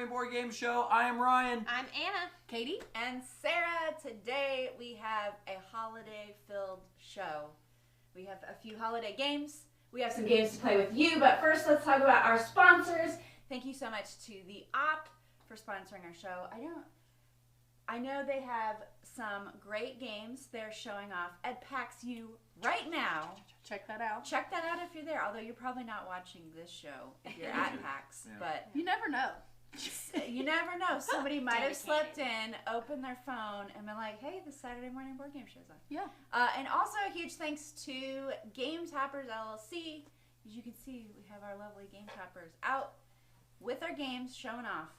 Morning Board Game Show. I am Ryan. I'm Anna. Katie. And Sarah. Today we have a holiday-filled show. We have a few holiday games. We have some games to play with you, but first let's talk about our sponsors. Thank you so much to the Op for sponsoring our show. I know they have some great games they're showing off at PAX U right now. Check that out. Check that out if you're there, although you're probably not watching this show if you're at PAX, but you never know. You never know. Somebody might have slept in, opened their phone, and been like, hey, the Saturday morning board game show's on. Yeah. And also a huge thanks to Game Toppers LLC. As you can see, we have our lovely Game Toppers out with our games showing off.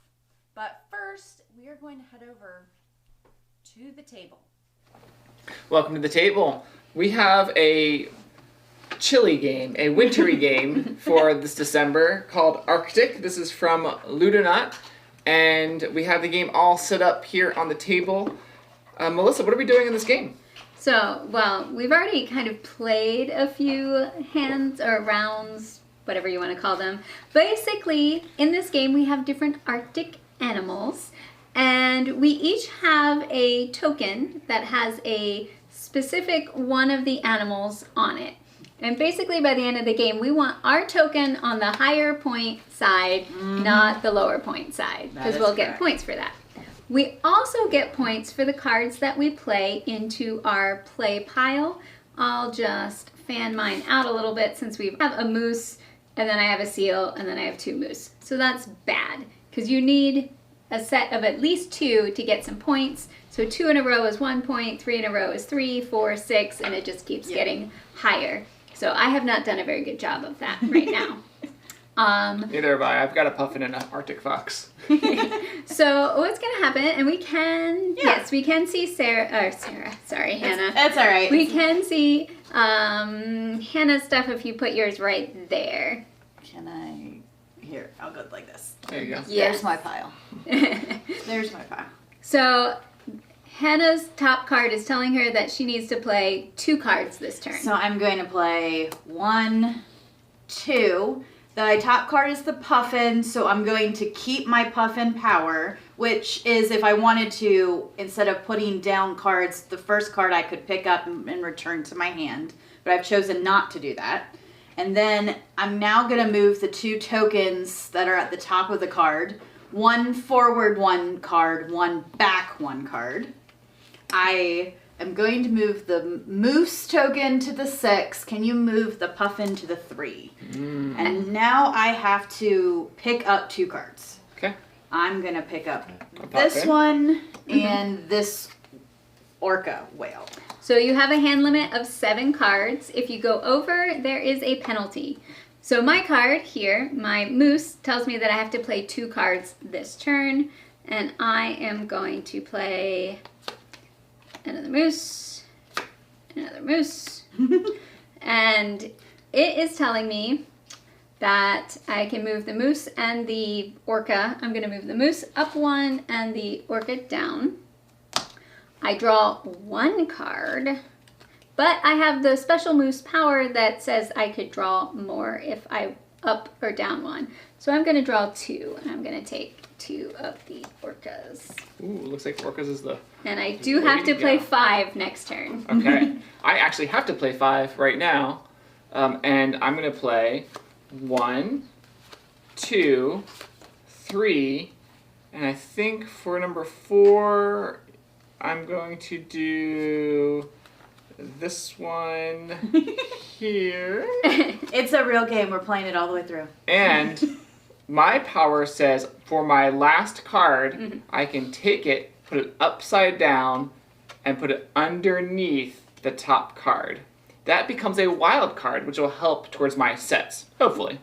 But first, we are going to head over to the table. Welcome to the table. We have a chilly game, a wintry game for this December called Arctic. This is from Ludonaut, and we have the game all set up here on the table. Melissa, what are we doing in this game? So, well, we've already kind of played a few hands or rounds, whatever you want to call them. Basically, in this game, we have different Arctic animals, and we each have a token that has a specific one of the animals on it. And basically, by the end of the game, we want our token on the higher point side, not the lower point side, because we'll get points for that. We also get points for the cards that we play into our play pile. I'll just fan mine out a little bit since we have a moose, and then I have a seal, and then I have 2 moose. So that's bad, because you need a set of at least 2 to get some points. So 2 in a row is 1 point, 3 in a row is 3, 4, 6, and it just keeps getting higher. So I have not done a very good job of that right now. Neither have I. I've got a puffin and an Arctic fox. So what's going to happen, and we can, yes, we can see Hannah. That's all right. We can see Hannah's stuff if you put yours right there. Can I? Here, I'll go like this. There you go. Yeah. There's my pile. There's my pile. So Hannah's top card is telling her that she needs to play 2 cards this turn. So I'm going to play 1, 2. The top card is the puffin, so I'm going to keep my puffin power, which is if I wanted to, instead of putting down cards, the first card I could pick up and return to my hand. But I've chosen not to do that. And then I'm now going to move the 2 tokens that are at the top of the card. 1 forward 1 card, 1 back 1 card. I am going to move the moose token to the 6. Can you move the puffin to the 3? And now I have to pick up 2 cards. Okay. I'm going to pick up this one and this orca whale. So you have a hand limit of 7 cards. If you go over, there is a penalty. So my card here, my moose, tells me that I have to play 2 cards this turn. And I am going to play another moose, and it is telling me that I can move the moose and the orca. I'm going to move the moose up 1 and the orca down. I draw 1 card, but I have the special moose power that says I could draw more if I up or down 1. So I'm going to draw 2, and I'm going to take 2 of the orcas. Ooh, looks like orcas is the... And I do have to play 5 next turn. Okay. I actually have to play 5 right now. And I'm going to play 1, 2, 3, and I think for number 4, I'm going to do this one here. It's a real game. We're playing it all the way through. And my power says for my last card, I can take it, put it upside down, and put it underneath the top card. That becomes a wild card, which will help towards my sets, hopefully.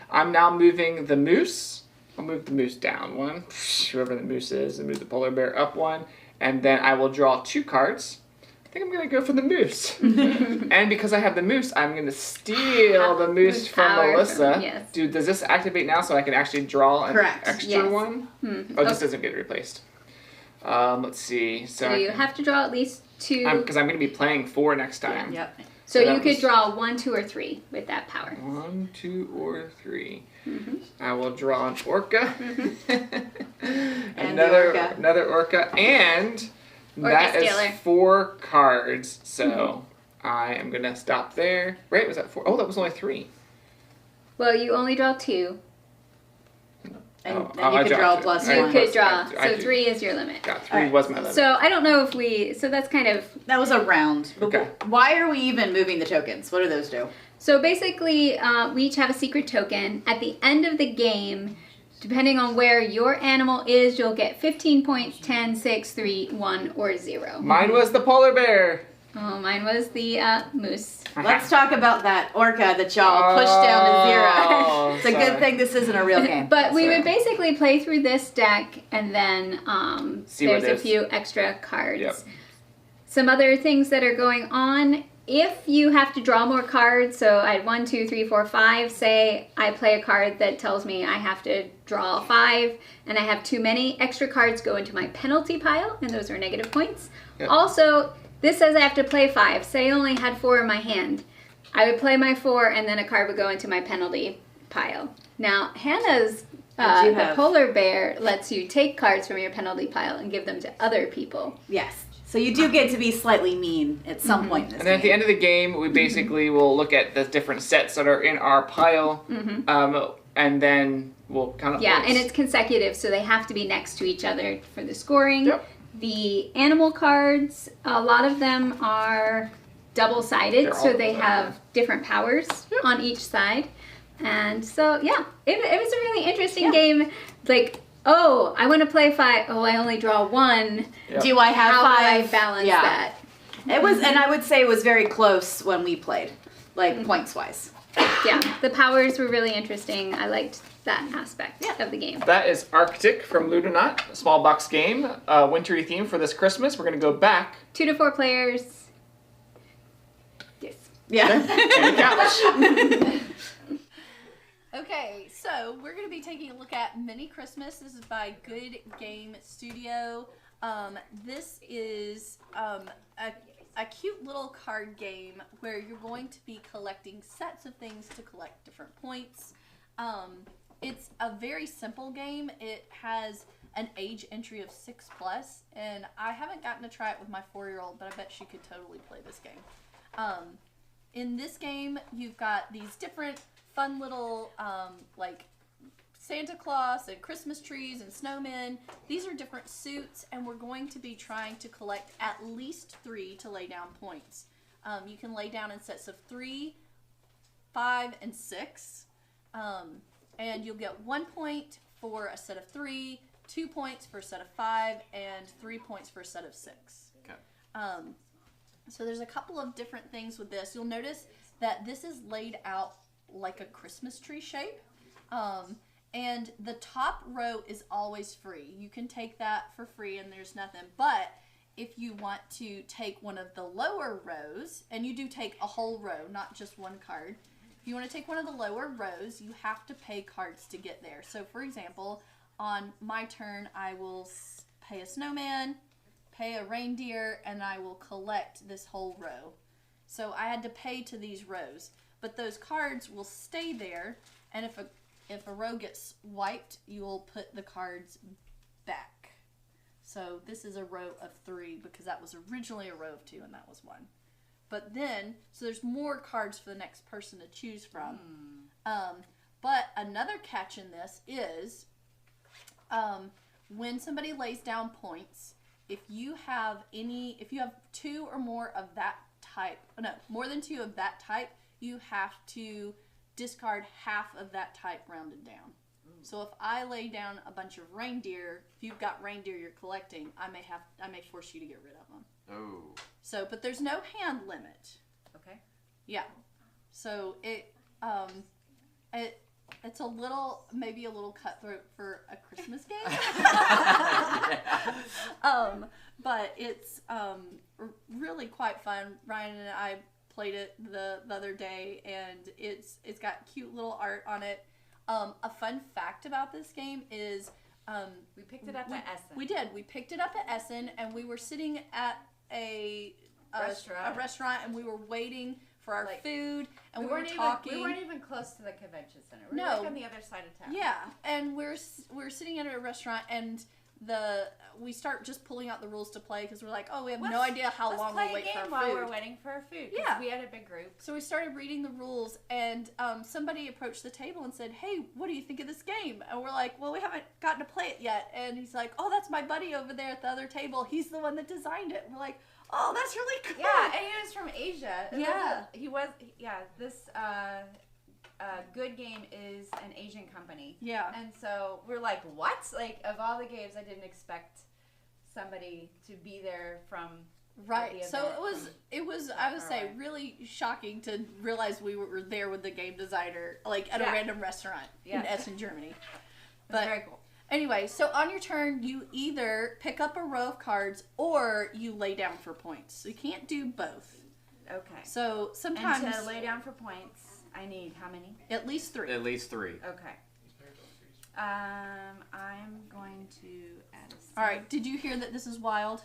I'm now moving the moose. I'll move the moose down 1, whoever the moose is, and move the polar bear up 1, and then I will draw 2 cards. I think I'm going to go for the moose. And because I have the moose, I'm going to steal the moose from Melissa. Yes. Dude, does this activate now so I can actually draw an extra Yes. one? Oh, this doesn't get replaced. Let's see. So you have to draw at least 2. Because I'm going to be playing 4 next time. Yep. So you could draw 1, 2, or 3 with that power. 1, 2, or 3. I will draw an orca. And another orca. And that is Stealer. 4 cards. So I am going to stop there. Right, was that 4? Oh, that was only 3. Well, you only draw 2. And then you could draw a plus You one. could draw. I So do. 3 is your limit. Got 3 was my limit. So I don't know if so that's kind of, That was a round. But Okay. why are we even moving the tokens? What do those do? so basically we each have a secret token. At the end of the game, depending on where your animal is, you'll get 15 points, 10, 6, 3, 1, or 0. Mine was the polar bear. Oh, mine was the moose. Let's talk about that orca that y'all pushed down to 0. It's a sorry. good thing this isn't a real game. But we right. would basically play through this deck, and then See what there's it a is. few extra cards. Yep. Some other things that are going on. If you have to draw more cards, so I had 1, 2, 3, 4, 5, say I play a card that tells me I have to draw 5, and I have too many, extra cards go into my penalty pile, and those are negative points. Yep. Also, this says I have to play 5. Say I only had 4 in my hand. I would play my 4, and then a card would go into my penalty pile. Now, Hannah's What'd you the have? polar bear lets you take cards from your penalty pile and give them to other people. Yes. So you do get to be slightly mean at some point in this And then at the game. end of the game, we basically will look at the different sets that are in our pile, and then we'll count up Yeah, points. and it's consecutive, so they have to be next to each other for the scoring. Yep. The animal cards, a lot of them are double-sided, They're all so they double-sided. have different powers on each side. And so, yeah, it was a really interesting game. Like, oh, I want to play 5. Oh, I only draw 1. Yep. Do I have How 5? do I balance Yeah. that? It was, and I would say it was very close when we played, like points-wise. Yeah, the powers were really interesting. I liked that aspect of the game. That is Arctic from Ludonaut, a small box game, wintry theme for this Christmas. We're going to go back 2 to 4 players. Yes. Yeah. to the couch. Okay, so we're going to be taking a look at Mini Christmas. This is by Good Game Studio. This is a cute little card game where you're going to be collecting sets of things to collect different points. It's a very simple game. It has an age entry of 6+, and I haven't gotten to try it with my 4-year-old, but I bet she could totally play this game. In this game, you've got these different fun little, like Santa Claus and Christmas trees and snowmen. These are different suits, and we're going to be trying to collect at least 3 to lay down points. You can lay down in sets of 3, 5, and 6. And you'll get 1 point for a set of 3, 2 points for a set of 5, and 3 points for a set of 6. Okay. So there's a couple of different things with this. You'll notice that this is laid out like a Christmas tree shape. And the top row is always free. You can take that for free and there's nothing. But if you want to take one of the lower rows, and you do take a whole row, not just one card. If you want to take one of the lower rows, you have to pay cards to get there. So for example, on my turn, I will pay a snowman, pay a reindeer, and I will collect this whole row. So I had to pay to these rows. But those cards will stay there, and if a row gets wiped, you will put the cards back. So this is a row of 3 because that was originally a row of 2 and that was 1. But then, so there's more cards for the next person to choose from. But another catch in this is when somebody lays down points, if you have 2 or more of that type, more than 2 of that type, you have to discard half of that type rounded down. So if I lay down a bunch of reindeer, if you've got reindeer you're collecting, I may force you to get rid of them. Oh. So, but there's no hand limit. Okay. Yeah. So it's maybe a little cutthroat for a Christmas game. But it's really quite fun. Ryan and I played it the other day, and it's got cute little art on it. A fun fact about this game is we picked it up at Essen. we did. We picked it up at Essen, and we were sitting at a restaurant, and we were waiting for our Like, food, and we were weren't talking. we weren't even close to the convention center. We were No. like on the other side of town. Yeah, and we're sitting at a restaurant, and we start just pulling out the rules to play because we're like, oh, we have no idea how Let's long play we'll wait a game for our while food. we're waiting for our food. 'Cause Yeah. we had a big group. So we started reading the rules, and somebody approached the table and said, hey, what do you think of this game? And we're like, well, we haven't gotten to play it yet. And he's like, oh, that's my buddy over there at the other table. He's the one that designed it. And we're like, oh, that's really cool. Yeah, and he was from Asia. Yeah. This Good Game is an Asian company. Yeah. And so we're like, what? Like, of all the games, I didn't expect somebody to be there from Right. the So event it was that I would far say away. really shocking to realize we were there with the game designer, like at a Yeah. random restaurant in Essen, Germany. It was But very cool. anyway, so on your turn, you either pick up a row of cards or you lay down for points. So you can't do both. Okay. So sometimes And to lay down for points, I need how many? at least 3. At least 3. Okay. I'm going to add a. All right. Did you hear that this is wild?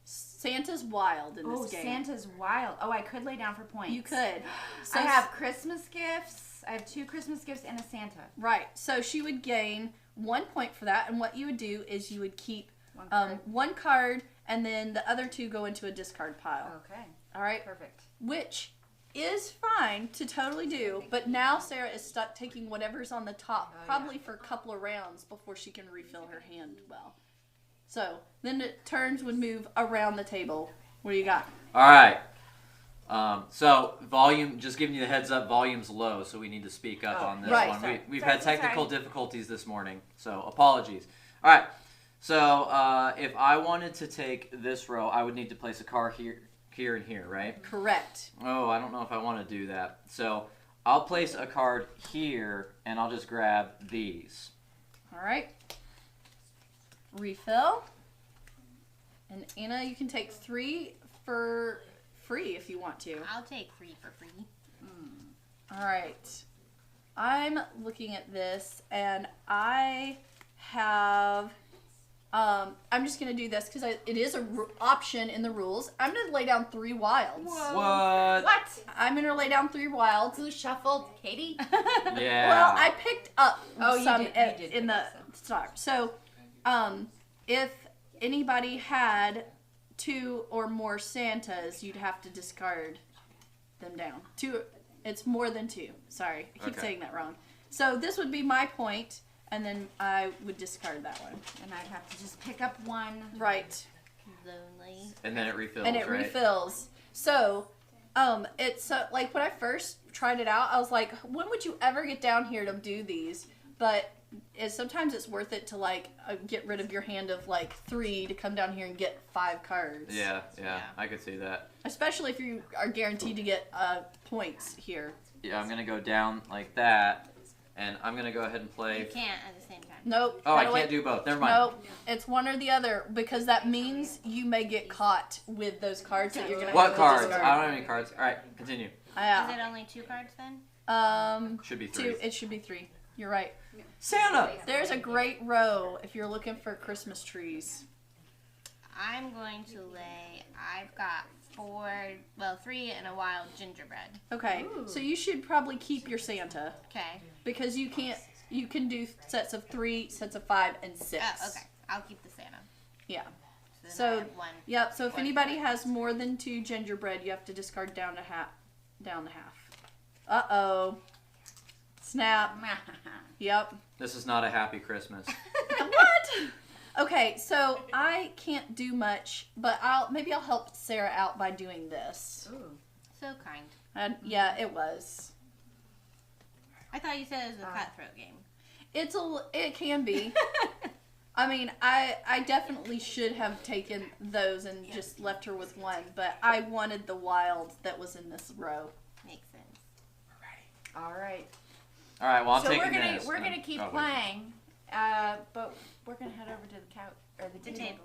Santa's wild in Oh, this game. Santa's wild. Oh, I could lay down for points. You could. So I have Christmas gifts. I have 2 Christmas gifts and a Santa. Right. So she would gain 1 point for that, and what you would do is you would keep One card. 1 card, and then the other 2 go into a discard pile. Okay. All right. Perfect. Which is fine to totally do, but now Sarah is stuck taking whatever's on the top, Oh, probably for a couple of rounds before she can refill her hand well. So then the turns would move around the table. What do you got? All right. So volume, just giving you the heads up, volume's low, so we need to speak up Oh, on this right. one. Sorry. We've Sorry, had technical sorry. difficulties this morning, so apologies. All right. So if I wanted to take this row, I would need to place a card here, and here, right? Correct. Oh, I don't know if I want to do that. So I'll place a card here, and I'll just grab these. All right. Refill. And Anna, you can take 3 for free if you want to. I'll take 3 for free. All right. I'm looking at this, and I have. I'm just gonna do this because it is an option in the rules. I'm gonna lay down 3 wilds. What? What? I'm gonna lay down 3 wilds. Who shuffled? Katie? Yeah. Well, I picked up Oh, you some did- you did in pick the up some. start. So, if anybody had 2 or more Santas, you'd have to discard them down. 2. It's more than 2. Sorry, I keep Okay. saying that wrong. So this would be my point, and then I would discard that one. And I'd have to just pick up 1. Right. Lonely. And then it refills, And it right? refills. So, it's like when I first tried it out, I was like, when would you ever get down here to do these? But sometimes it's worth it to get rid of your hand of 3 to come down here and get 5 cards. Yeah, Yeah. I could see that. Especially if you are guaranteed to get points here. Yeah, I'm going to go down like that, and I'm going to go ahead and play. You can't at the same time. Nope. Oh, I gotta can't wait. do both. Never mind. Nope. It's one or the other because that means you may get caught with those cards that you're gonna What have cards? to I discard. don't have any cards. All right, continue. Is Yeah. it only 2 cards then? Should be 3. 2. It should be 3. You're right. Santa! There's a great row if you're looking for Christmas trees. I'm going to lay. I've got 3 and a wild gingerbread. Okay, so you should probably keep your Santa Okay. because you can do sets of 3, sets of 5, and 6. Oh, okay. I'll keep the Santa. Yeah. Then So- I have 1. Yep. So if One anybody card. has more than 2 gingerbread, you have to discard down to half. Uh-oh. Snap. Yep. This is not a happy Christmas. What? Okay, so I can't do much, but maybe I'll help Sarah out by doing this. Ooh. So kind. And yeah, it was. I thought you said it was a cutthroat game. It can be. I mean, I definitely should have taken those and just left her with 1, but I wanted the wild that was in this row. Makes sense. All right. All right, well, I'm So taking we're this. gonna keep Oh, wait. playing, but we're gonna head over to the couch or the table.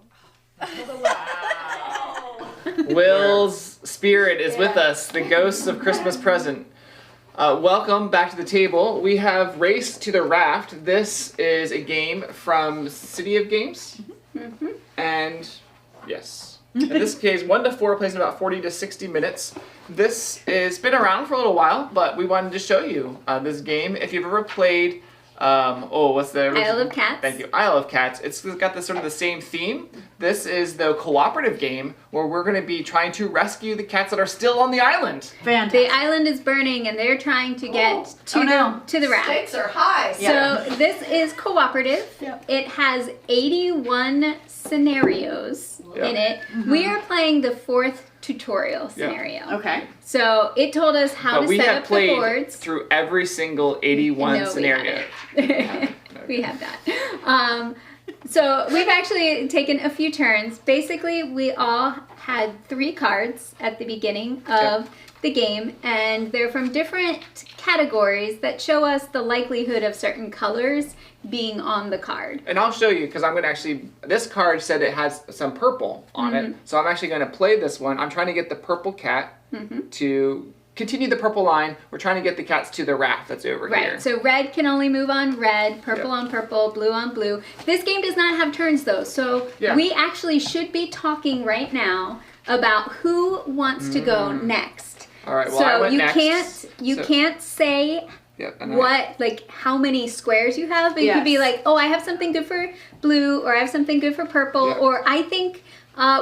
Will's spirit is with us, the ghosts of Christmas present. Welcome back to the table. We have Race to the Raft. This is a game from City of Games. And yes. In this case, 1 to 4 plays in about 40 to 60 minutes. This has been around for a little while, but we wanted to show you this game. If you've ever played, what's the original? Isle of Cats. Thank you, Isle of Cats. It's got this sort of the same theme. This is the cooperative game where we're going to be trying to rescue the cats that are still on the island. Fantastic. The island is burning, and they're trying to get to the raft. Stakes are high. So this is cooperative. Yep. It has 81 scenarios in it. We are playing the 4th tutorial scenario. Okay. So it told us how to we set have up the played boards. through every single 81 No, scenario. We have that. So we've actually taken a few turns. Basically, we all had 3 cards at the beginning of the game, and they're from different categories that show us the likelihood of certain colors being on the card. And I'll show you, because I'm going to actually, this card said it has some purple on it, so I'm actually going to play this one. I'm trying to get the purple cat to continue the purple line. We're trying to get the cats to the raft that's over here. Right, so red can only move on red, purple on purple, blue on blue. This game does not have turns though, so we actually should be talking right now about who wants to go next. All right, well, so I went you next. can't say how many squares you have, but you could be like, oh, I have something good for blue, or I have something good for purple, or I think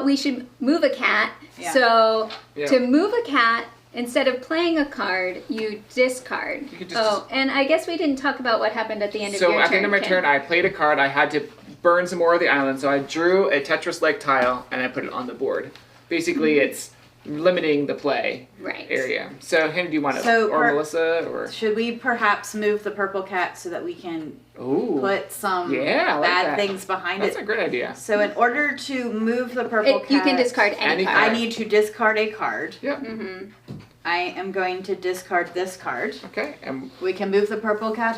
we should move a cat. So to move a cat, instead of playing a card, you discard. And I guess we didn't talk about what happened at the end of your turn. So at the end of my turn, I played a card. I had to burn some more of the island, so I drew a Tetris-like tile, and I put it on the board. Basically, it's limiting the play area. So, Hannah, do you want to, or Melissa, or? Should we perhaps move the purple cat so that we can put some bad things behind it? That's a great idea. So in order to move the purple cat, you can discard any card. I need to discard a card. Yep. I am going to discard this card. Okay. And we can move the purple cat.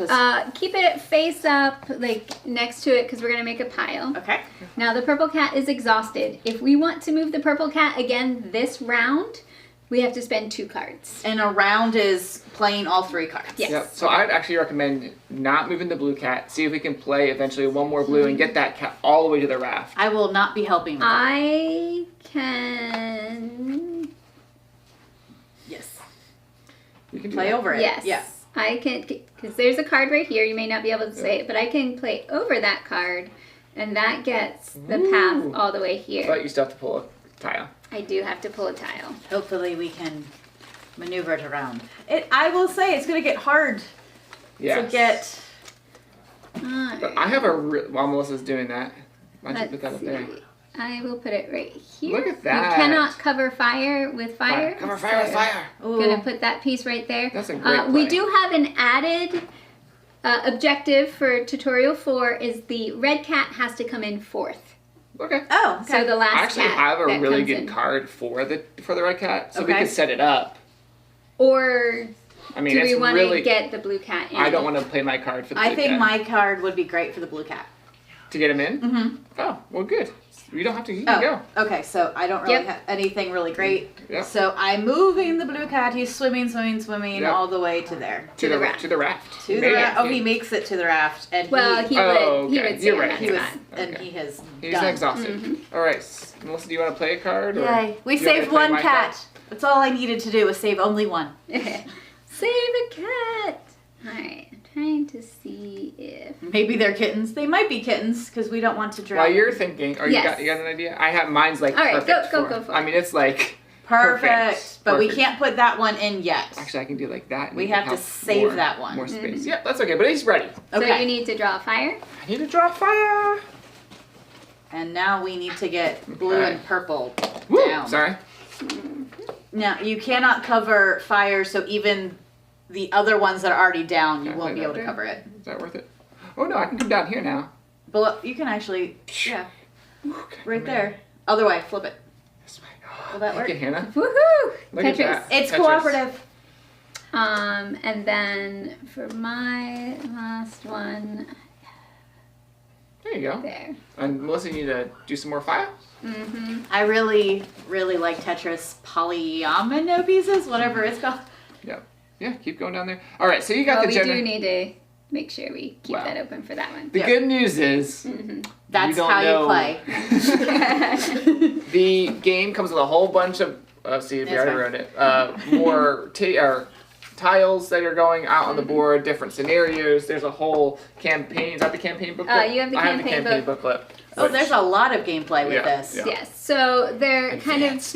Keep it face up, like next to it, because we're going to make a pile. Okay. Now the purple cat is exhausted. If we want to move the purple cat again this round, we have to spend 2 cards. And a round is playing all 3 cards. Yes. Yep. So I'd actually recommend not moving the blue cat. See if we can play eventually 1 more blue and get that cat all the way to the raft. I will not be helping with I can... Yes. You can play over it. Yes. Yeah. I can, because there's a card right here. You may not be able to say it, but I can play over that card, and that gets the path all the way here. But you still have to pull a tile. I do have to pull a tile. Hopefully we can maneuver it around. I will say it's going to get hard to get... But I have while Melissa's doing that, why don't you put that up there? I will put it right here. Look at that. You cannot cover fire with fire. Cover fire with fire. I'm going to put that piece right there. That's a great play. We do have an added objective for tutorial 4 is the red cat has to come in 4th. Okay. Oh, okay. So the last Actually, cat I have a that really comes good in. card for the red cat, so we could set it up. Or I mean, do we it's want really, to get the blue cat in? I don't want to play my card for the blue cat. I think my card would be great for the blue cat. To get him in? Mm-hmm. Oh, well, good. You don't have to. You can go. Okay, so I don't really have anything really great. Yep. So I'm moving the blue cat. He's swimming all the way to there. To the raft. To the raft. To the raft. Oh, he makes it to the raft, and he would. He would. You're right. He was, and he has. He's done. exhausted. All right, Melissa, do you want to play a card? Or Yay! We do you want me saved to play one my cat. card? That's all I needed to do was save only one. Save a cat. All right. I'm trying to see if maybe they're kittens. They might be kittens because we don't want to drown. While you're thinking, or you got an idea? I have mine's like perfect. Go for it. I mean, it's like perfect. But we can't put that one in yet. Actually, I can do like that. And we have to save that one. More space. Yeah, that's okay. But he's ready. Okay. So you need to draw fire. I need to draw fire. And now we need to get blue and purple down. Sorry. Now you cannot cover fire, so even the other ones that are already down, you won't be able to cover it. Is that worth it? Oh no, I can come down here now. Below, you can actually, right there. Other way, flip it. This way. Will that work? Okay, Hannah. Woohoo! Look at Tetris. that. It's Tetris. cooperative. And then for my last one, There you go. there. And Melissa, you need to do some more fire? Mm-hmm. I really, really like Tetris polyomino pieces, whatever it's called. Yeah, keep going down there. All right, so you got Well, the we general. do need to make sure we keep that open for that one. The good news is Mm-hmm. That's don't how know. you play. The game comes with a whole bunch of. See if you already ruined it. More tiles that are going out on the board, different scenarios. There's a whole campaign. Is that the campaign booklet? You have the I have the campaign campaign booklet. Oh, there's a lot of gameplay with this. Yeah. Yes, so they're Advanced.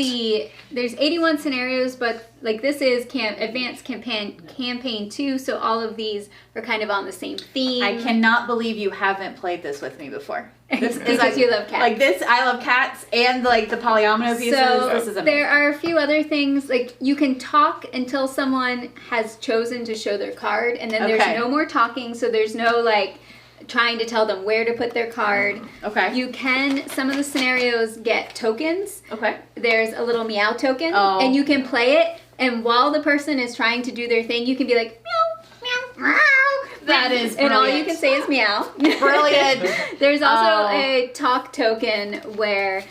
there's 81 scenarios, but like this is advanced campaign 2, so all of these are kind of on the same theme. I cannot believe you haven't played this with me before. This is because you love cats. Like this, I love cats and like the polyomino pieces. So This is amazing. there are a few other things, like you can talk until someone has chosen to show their card, and then there's Okay. no more talking, so there's no like trying to tell them where to put their card. Okay. You can, some of the scenarios get tokens. Okay. There's a little meow token, Oh. and you can play it, and while the person is trying to do their thing, you can be like, meow, meow, meow. That is And all you brilliant. can say is meow. Brilliant. There's also Oh. a talk token where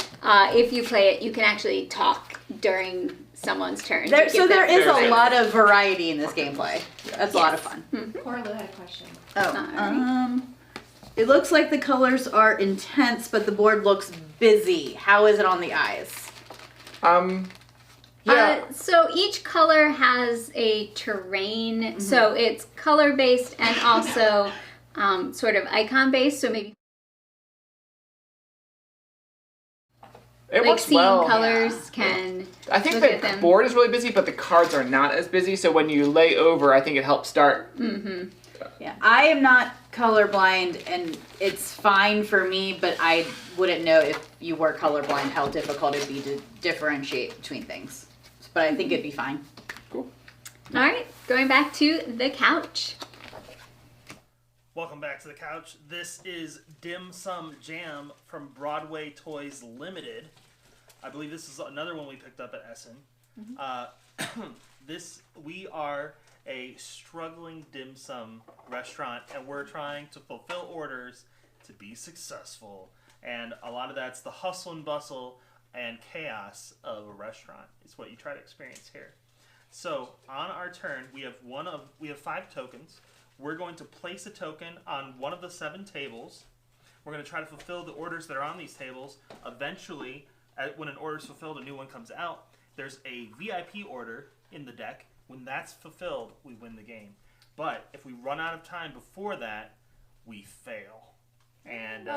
if you play it, you can actually talk during someone's turn. There, to so give there them- is a lot of variety in this gameplay. That's a lot of fun. Corla had a question. Oh, it looks like the colors are intense, but the board looks busy. How is it on the eyes? Yeah. So each color has a terrain, so it's color based and also sort of icon based. So maybe It like works seeing well. colors can. I think look the at them. board is really busy, but the cards are not as busy. So when you lay over, I think it helps start. Mm-hmm. Yeah, I am not colorblind, and it's fine for me, but I wouldn't know if you were colorblind how difficult it'd be to differentiate between things. But I think it'd be fine. All right, going back to the couch. Welcome back to the couch. This is Dim Sum Jam from Broadway Toys Limited. I believe this is another one we picked up at Essen. We are a struggling dim sum restaurant, and we're trying to fulfill orders to be successful. And a lot of that's the hustle and bustle and chaos of a restaurant. It's what you try to experience here. So on our turn, we have 5 tokens. We're going to place a token on one of the 7 tables. We're going to try to fulfill the orders that are on these tables. Eventually, when an order is fulfilled, a new one comes out. There's a VIP order in the deck. When that's fulfilled, we win the game. But if we run out of time before that, we fail. And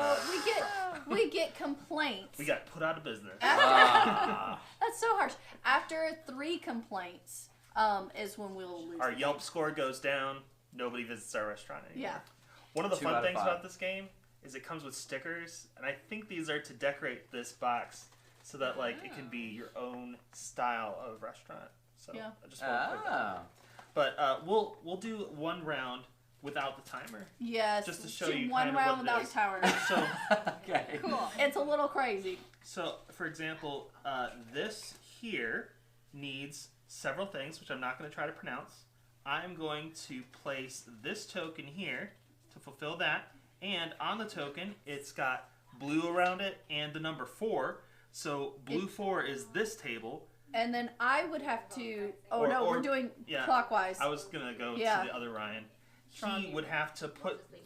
We get complaints. we got put out of business. That's so harsh. After 3 complaints, is when we'll lose. Our Yelp score goes down. Nobody visits our restaurant anymore. Yeah. One of the 2 fun out of things 5. about this game is it comes with stickers, and I think these are to decorate this box so that it can be your own style of restaurant. So Yeah. I just want to play that. But we'll do one round without the timer. Yes. Just to show do you one kind of round what it without is. tower. So Okay. Cool. It's a little crazy. So, for example, this here needs several things, which I'm not going to try to pronounce. I'm going to place this token here to fulfill that. And on the token, it's got blue around it and the number 4. So, blue 4 is this table. And then I would have to. Oh Or- no, or- we're doing yeah, clockwise. I was going to go Yeah. to the other Ryan. Strong He you. would have to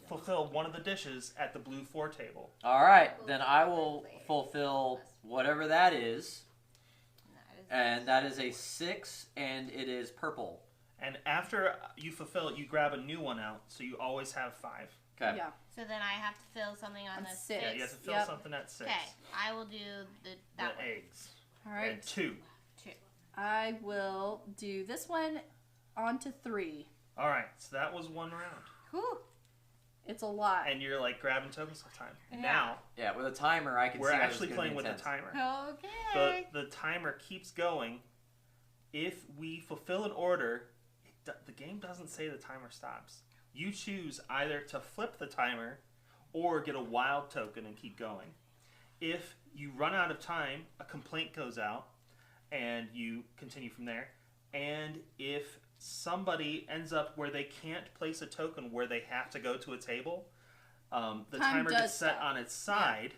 fulfill one of the dishes at the blue 4 table. All right, then I will fulfill whatever that is, and that is a 6, and it is purple. And after you fulfill it, you grab a new one out, so you always have 5. Okay. Yeah. So then I have to fill something on On the 6. Yeah, you have to fill Yep. something at 6. Okay, I will do that The one. eggs. All And right. 2. I will do this one on to 3. All right, so that was one round. Whew. It's a lot. And you're grabbing tokens all the time. Yeah. Now, Yeah, with a timer, I can we're see how this actually is gonna playing be with a intense. timer. Okay. The timer keeps going. If we fulfill an order, the game doesn't say the timer stops. You choose either to flip the timer or get a wild token and keep going. If you run out of time, a complaint goes out and you continue from there. And if somebody ends up where they can't place a token where they have to go to a table, the Time timer does gets set stop. on its side.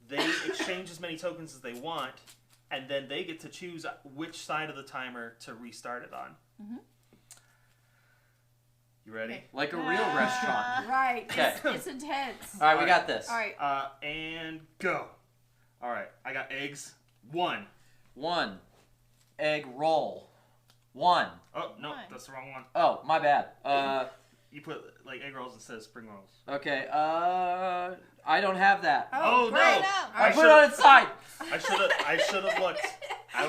They exchange as many tokens as they want, and then they get to choose which side of the timer to restart it on. Mhm. You ready? Like a real restaurant. Right. Okay. It's intense. All right, we got this. All right. And go. All right, I got eggs. 1. 1. Egg roll. 1. Oh no, One. that's the wrong one. Oh, my bad. You put like egg rolls instead of spring rolls. Okay. I don't have that. Oh, great. no! I put it on its side. I should have looked. I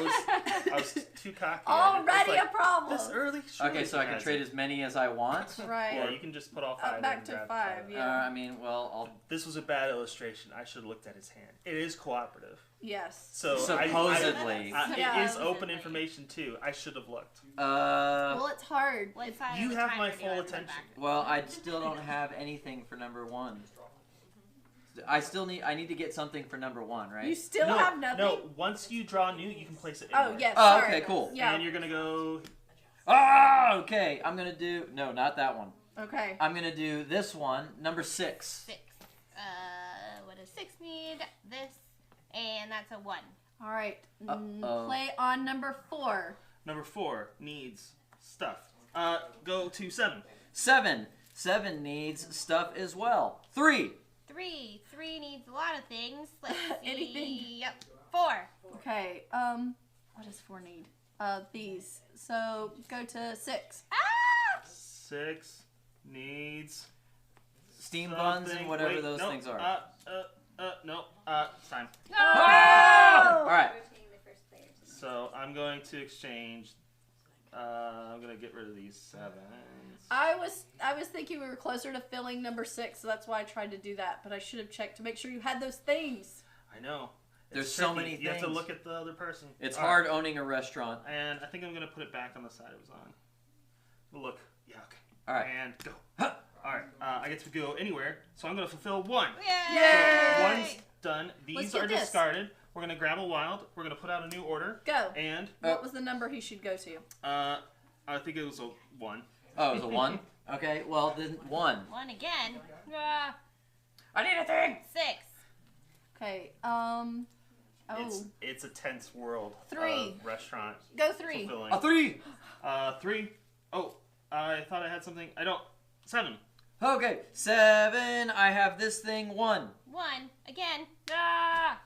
was too cocky. Already It's a problem. This early. Surely Okay, so I can has trade it. as many as I want. Right. Yeah, you can just put all 5 Back in to and grab 5, yeah. I mean, well, I'll. This was a bad illustration. I should have looked at his hand. It is cooperative. Yes. So Supposedly. Yeah. it is open information too. I should have looked. Well, it's hard. What side You of the have timer my do you full want to put attention. back? Well, I still don't have anything for number 1. I need to get something for number 1, right? You still no, have nothing? No, once you draw new, you can place it Oh, anywhere. yes. Oh, sorry. okay, cool. Yeah. And you're gonna go. Oh, okay. I'm gonna do not that one. Okay. I'm gonna do this one, number 6. 6. What does 6 need? This, and that's a 1. All right. Uh-oh. Play on number 4. Number 4 needs stuff. Go to 7. 7 needs stuff as well. 3. 3 needs a lot of things. Let's see. Anything. Yep. 4. Okay. What does 4 need? These. So go to 6. Ah! 6 needs Steam buns and something. whatever Wait, those no, things are. No. It's time. No. All right. So I'm going to exchange. I'm gonna get rid of these 7s. I was thinking we were closer to filling number 6, so that's why I tried to do that. But I should have checked to make sure you had those things. I know. There's It's so tricky. many You have to things. look at the other person. It's All hard right. owning a restaurant. And I think I'm gonna put it back on the side it was on. Look, yuck. All right. And go. All right. I get to go anywhere, so I'm gonna fulfill 1. Yay! So 1's done. Let's These get are this. discarded. We're gonna grab a wild. We're gonna put out a new order. Go. And What was the number he should go to? I think it was a 1. Oh, it was a 1. Okay. Well, then 1. 1 again. Ah, I need a thing. 6. Okay. Oh. It's a tense world. 3. Of restaurant Go 3. fulfilling. A 3. 3. Oh, I thought I had something. I don't. 7. Okay. 7. I have this thing. 1. 1 again. Ah!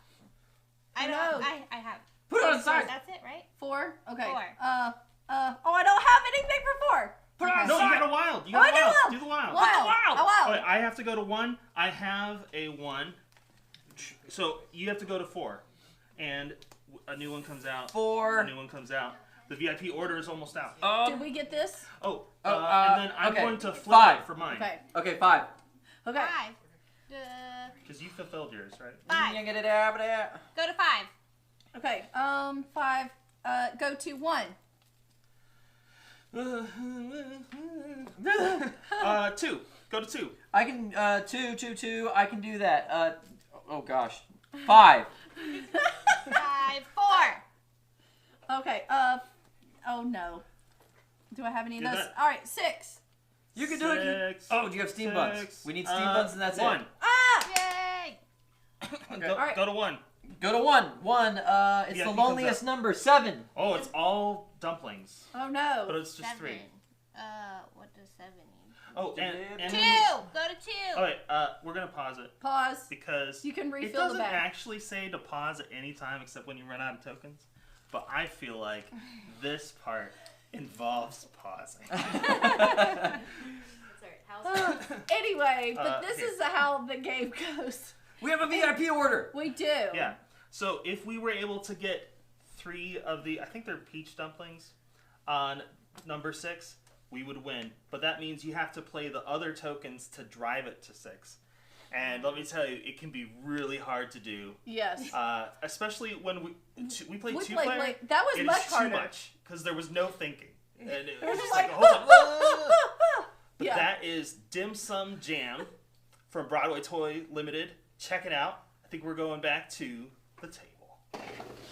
I No. don't. I have. Put it on the Sorry, side. that's it, right? 4. Okay. 4. Oh, I don't have anything for 4. Put it on No, the you side. got a wild. You Oh, got I a got a wild. wild. Do the wild. Wow. Oh, wow. Okay, I have to go to 1. I have a 1. So you have to go to 4. And a new one comes out. 4. A new one comes out. The VIP order is almost out. Did we get this? Oh, Oh, and then I'm okay. going to flip 5. it for mine. Okay. Okay. 5. Okay. 5. Because you fulfilled yours, right? 5. Go Go to 5. Okay. 5. Go to 1. 2. Go to 2. I can 2. I can do that. Oh gosh. 5. 5. 4. Okay. Oh no. Do I have any of Do those? that. All right. 6. You can do it. 6. Oh, do you have steam buns? 6. We need steam buns and that's 1. it. Ah! Yay! Go, Alright. go to 1. Go to 1. 1. It's Yeah, the comes loneliest number. 7. Oh, it's all dumplings. Oh But no. it's just 3. What does 7 need? Oh, and 2. when we- Go to 2. Okay, we're gonna pause it Pause. because You can it refill the doesn't bag. actually say to pause at any time except when you run out of tokens. But I feel like this part involves pausing. Anyway, but this here. is how the game goes. We have a VIP order. We do. Yeah. So if we were able to get 3 of the, I think they're peach dumplings, on number 6, we would win. But that means you have to play the other tokens to drive it to 6. And let me tell you, it can be really hard to do. Yes. Especially when we played We 2 played- player. that was it much is too harder. much because there was no thinking. And it It was was just like, like, hold on. But Yeah. that is Dim Sum Jam from Broadway Toy Limited. Check it out. I think we're going back to the table.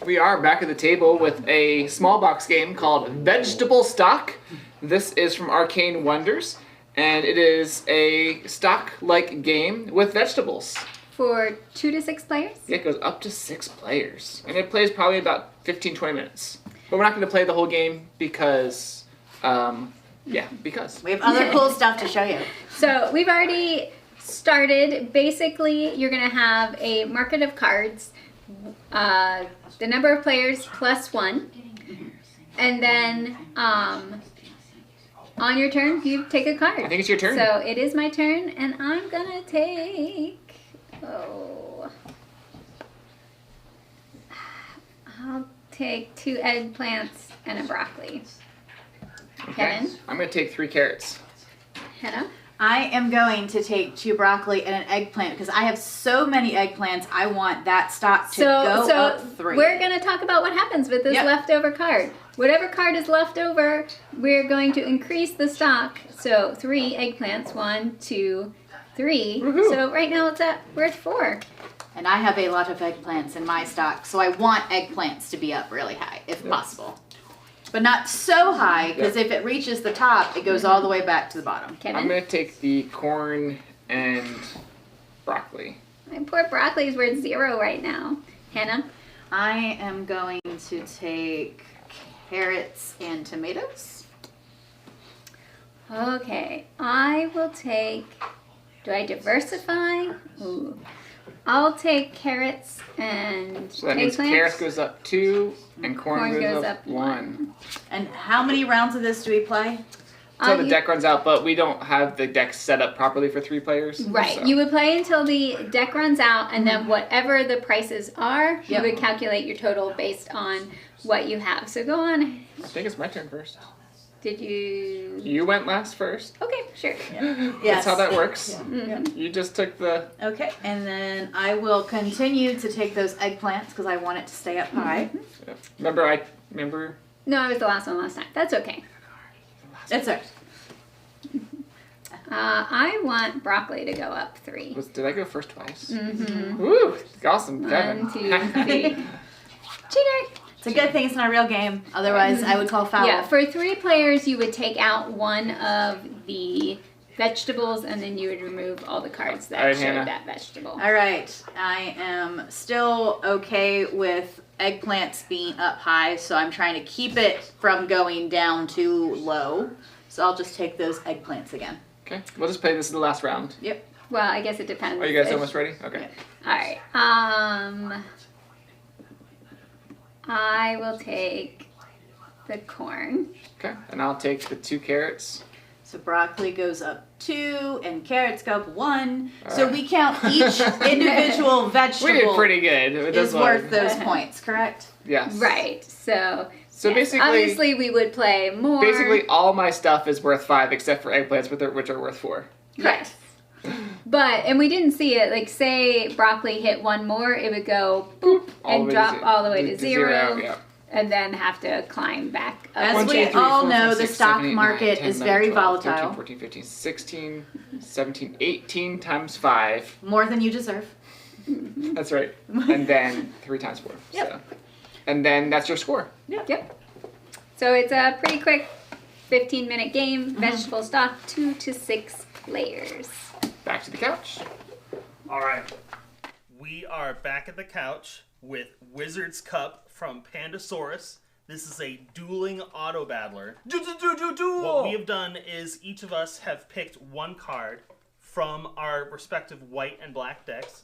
We are back at the table with a small box game called Vegetable Stock. This is from Arcane Wonders, and it is a stock-like game with vegetables. For 2 to 6 players? It goes up to 6 players, and it plays probably about 15-20 minutes. But we're not going to play the whole game because, because. We have other cool stuff to show you. So we've already started. Basically, you're going to have a market of cards. the number of players plus 1. And then on your turn, you take a card. I think it's your turn. So it is my turn, and I'm gonna take. I'll take 2 eggplants and a broccoli. Kevin? I'm going to take 3 carrots. Hannah? I am going to take 2 broccoli and an eggplant because I have so many eggplants. I want that stock to go up 3. We're going to talk about what happens with this leftover card. Whatever card is left over, we're going to increase the stock. So 3 eggplants, 1, 2, 3. Woohoo. So right now it's at worth 4. And I have a lot of eggplants in my stock, so I want eggplants to be up really high, if possible. But not so high, because if it reaches the top, it goes all the way back to the bottom. Kevin? I'm going to take the corn and broccoli. My poor broccoli is worth 0 right now. Hannah? I am going to take carrots and tomatoes. Okay, I will take. Do I diversify? Ooh. I'll take carrots and So that means eggplants. carrots goes up 2 and corn goes up 1. And how many rounds of this do we play? So the deck runs out, but we don't have the deck set up properly for 3 players. Right. So. You would play until the deck runs out, and then whatever the prices are, you would calculate your total based on what you have. So go on. I think it's my turn first. Did you? You went last first. Okay, sure. That's how that works. Mhm. You just took the... Okay, and then I will continue to take those eggplants because I want it to stay up high. Yeah. Remember? No, I was the last one last time. That's okay. That's it. I want broccoli to go up 3. Did I go first twice? Mm-hmm. Woo! Awesome, Kevin. 1, 2, 3. Cheater! It's a good thing it's not a real game. Otherwise, I would call foul. Yeah, for 3 players, you would take out one of the vegetables, and then you would remove all the cards that Alright, showed Hannah. that vegetable. All right, I am still okay with eggplants being up high, so I'm trying to keep it from going down too low. So I'll just take those eggplants again. Okay, we'll just play this in the last round. Yep. Well, I guess it depends. Are you guys almost ready? Okay. All right. I will take the corn. Okay, and I'll take the 2 carrots. So broccoli goes up 2 and carrots go up 1. So we count each individual vegetable We did pretty good. With is this one. worth those points, correct? Yes. Right. So So yes, basically, obviously we would play more. basically all my stuff is worth 5 except for eggplants, which are worth 4. Yes. But, and we didn't see it, like say broccoli hit 1 more, it would go boop and drop all the way to 0. Yeah. And then have to climb back up. As 1, 2, we 3, all 4, know, 5, the 6, stock 7, 8, 9, market 10, is 11, very 12, volatile. 13, 14, 15, 16, 17, 18 times 5. More than you deserve. That's right. And then 3 times 4. Yep. So. And then that's your score. Yep. So it's a pretty quick 15-minute game. Vegetable stock, 2 to 6 players. Back to the couch. All right. We are back at the couch with Wizard's Cup from Pandasaurus. This is a dueling auto battler. Duel! What we have done is each of us have picked 1 card from our respective white and black decks.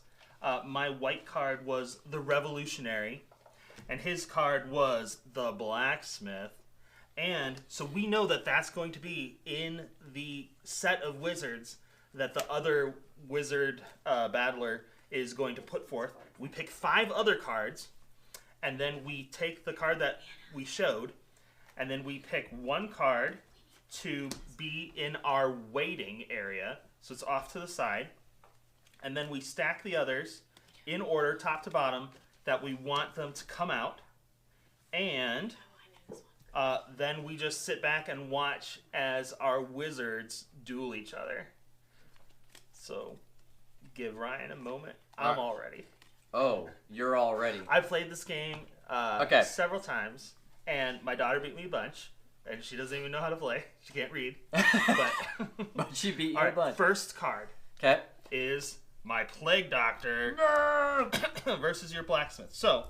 My white card was the Revolutionary, and his card was the Blacksmith. And so we know that that's going to be in the set of wizards that the other wizard battler is going to put forth. We pick 5 other cards, and then we take the card that we showed, and then we pick 1 card to be in our waiting area, so it's off to the side, and then we stack the others in order, top to bottom, that we want them to come out, and then we just sit back and watch as our wizards duel each other. So, give Ryan a moment. I'm all ready. Oh, you're all ready. I played this game Okay. several times, and my daughter beat me a bunch, and she doesn't even know how to play. She can't read. But, But she beat you all a right, bunch. first card Okay. is my Plague Doctor versus your Blacksmith. So,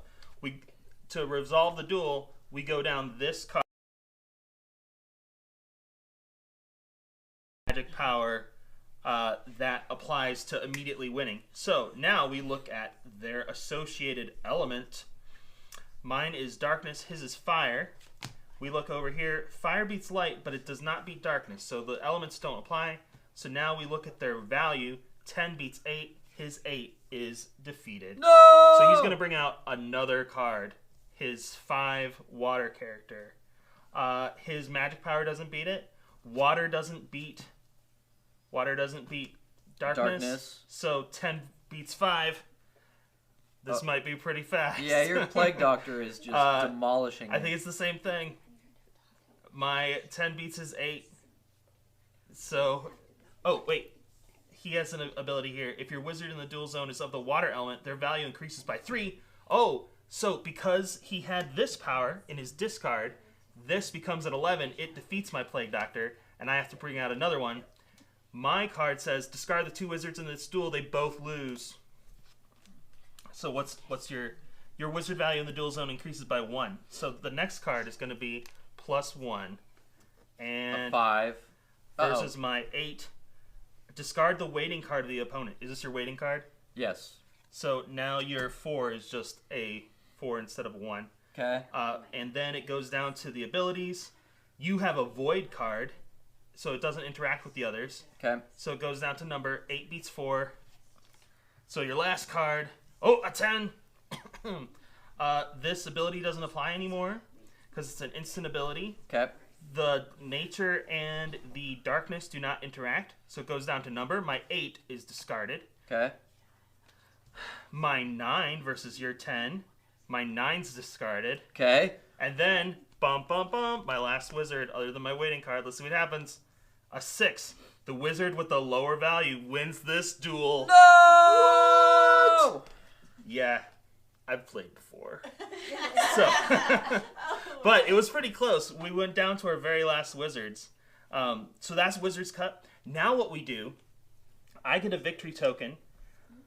to resolve the duel, we go down this card. Magic power that applies to immediately winning. So now we look at their associated element. Mine is darkness, his is fire. We look over here, fire beats light, but it does not beat darkness, so the elements don't apply. So now we look at their value. 10 beats 8, his 8 is defeated. No! So he's going to bring out another card, his 5 water character. His magic power doesn't beat it. Water doesn't beat darkness. So 10 beats 5. This might be pretty fast. Yeah, your Plague Doctor is just demolishing I think it's the same thing. My 10 beats his 8. So, oh, wait. He has an ability here. If your wizard in the duel zone is of the water element, their value increases by 3. Oh, so because he had this power in his discard, this becomes an 11. It defeats my Plague Doctor, and I have to bring out another one. My card says, discard the 2 wizards in this duel. They both lose. So what's your wizard value in the duel zone increases by 1. So the next card is going to be +1. And a 5. Versus my 8. Discard the waiting card of the opponent. Is this your waiting card? Yes. So now your 4 is just a 4 instead of 1. Okay. And then it goes down to the abilities. You have a void card, so it doesn't interact with the others. Okay. So it goes down to number 8 beats 4. So your last card, oh, a 10. This ability doesn't apply anymore because it's an instant ability. Okay. The nature and the darkness do not interact, so it goes down to number. My 8 is discarded. Okay. My 9 versus your 10. My 9's discarded. Okay. And then, bum, bum, bum, my last wizard, other than my waiting card. Let's see what happens. A 6. The wizard with the lower value wins this duel. No! Yeah, I've played before. So, but it was pretty close. We went down to our very last wizards. So that's Wizard's Cup. Now what we do, I get a victory token,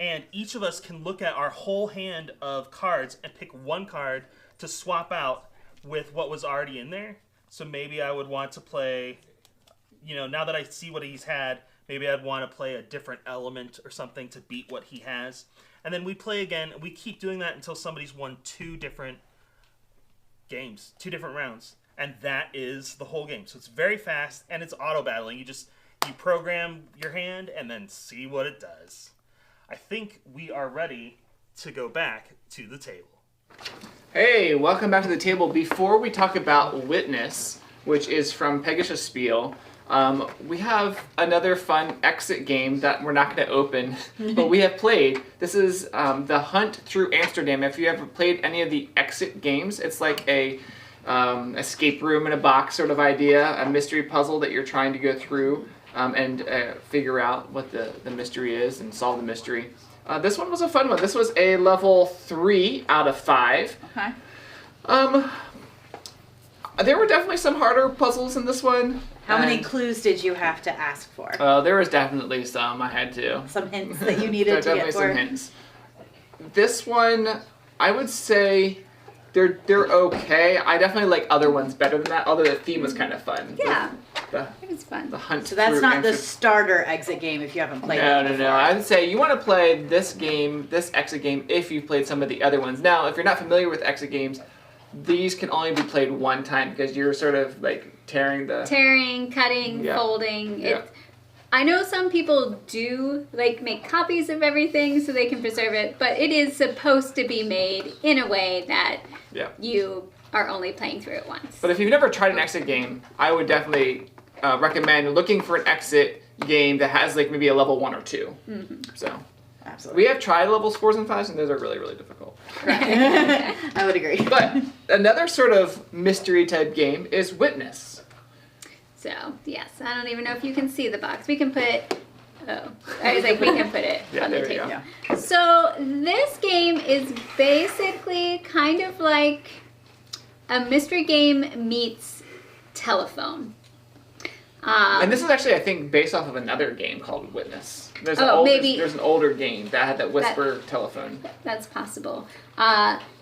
and each of us can look at our whole hand of cards and pick one card to swap out with what was already in there. So maybe I would want to play, now that I see what he's had, maybe I'd want to play a different element or something to beat what he has. And then we play again, and we keep doing that until somebody's won 2 different games, 2 different rounds. And that is the whole game. So it's very fast, and it's auto-battling. You program your hand and then see what it does. I think we are ready to go back to the table. Hey, welcome back to the table. Before we talk about Witness, which is from Pegasus Spiel, we have another fun exit game that we're not going to open, but we have played. This is The Hunt Through Amsterdam. If you ever played any of the exit games, it's like a escape room in a box sort of idea, a mystery puzzle that you're trying to go through and figure out what the mystery is and solve the mystery. This one was a fun one. This was a level 3 out of 5. Okay. There were definitely some harder puzzles in this one. How many clues did you have to ask for? There was definitely some. I had to. Some hints that you needed to get for. Definitely some hints. This one, I would say they're okay. I definitely like other ones better than that, although the theme was kind of fun. Yeah, The it was fun. hunt. So that's through not the Amsterdam. starter exit game if you haven't played it before. No. I would say you want to play this game, this exit game, if you've played some of the other ones. Now, if you're not familiar with exit games, these can only be played one time because you're sort of like tearing, cutting, yeah. Folding. Yeah. I know some people do make copies of everything so they can preserve it, but it is supposed to be made in a way that you are only playing through it once. But if you've never tried an exit game, I would definitely recommend looking for an exit game that has maybe a level 1 or 2. Mm-hmm. So. Absolutely. We have tried levels 4s and 5s, and those are really, really difficult. I would agree. But another sort of mystery type game is Witness. So, yes, I don't even know if you can see the box. We can put I was like, we can put it on the table. Go. So, this game is basically kind of like a mystery game meets telephone. And this is actually, I think, based off of another game called Witness. There's Oh, maybe- there's an older game that had that whisper telephone. That's possible.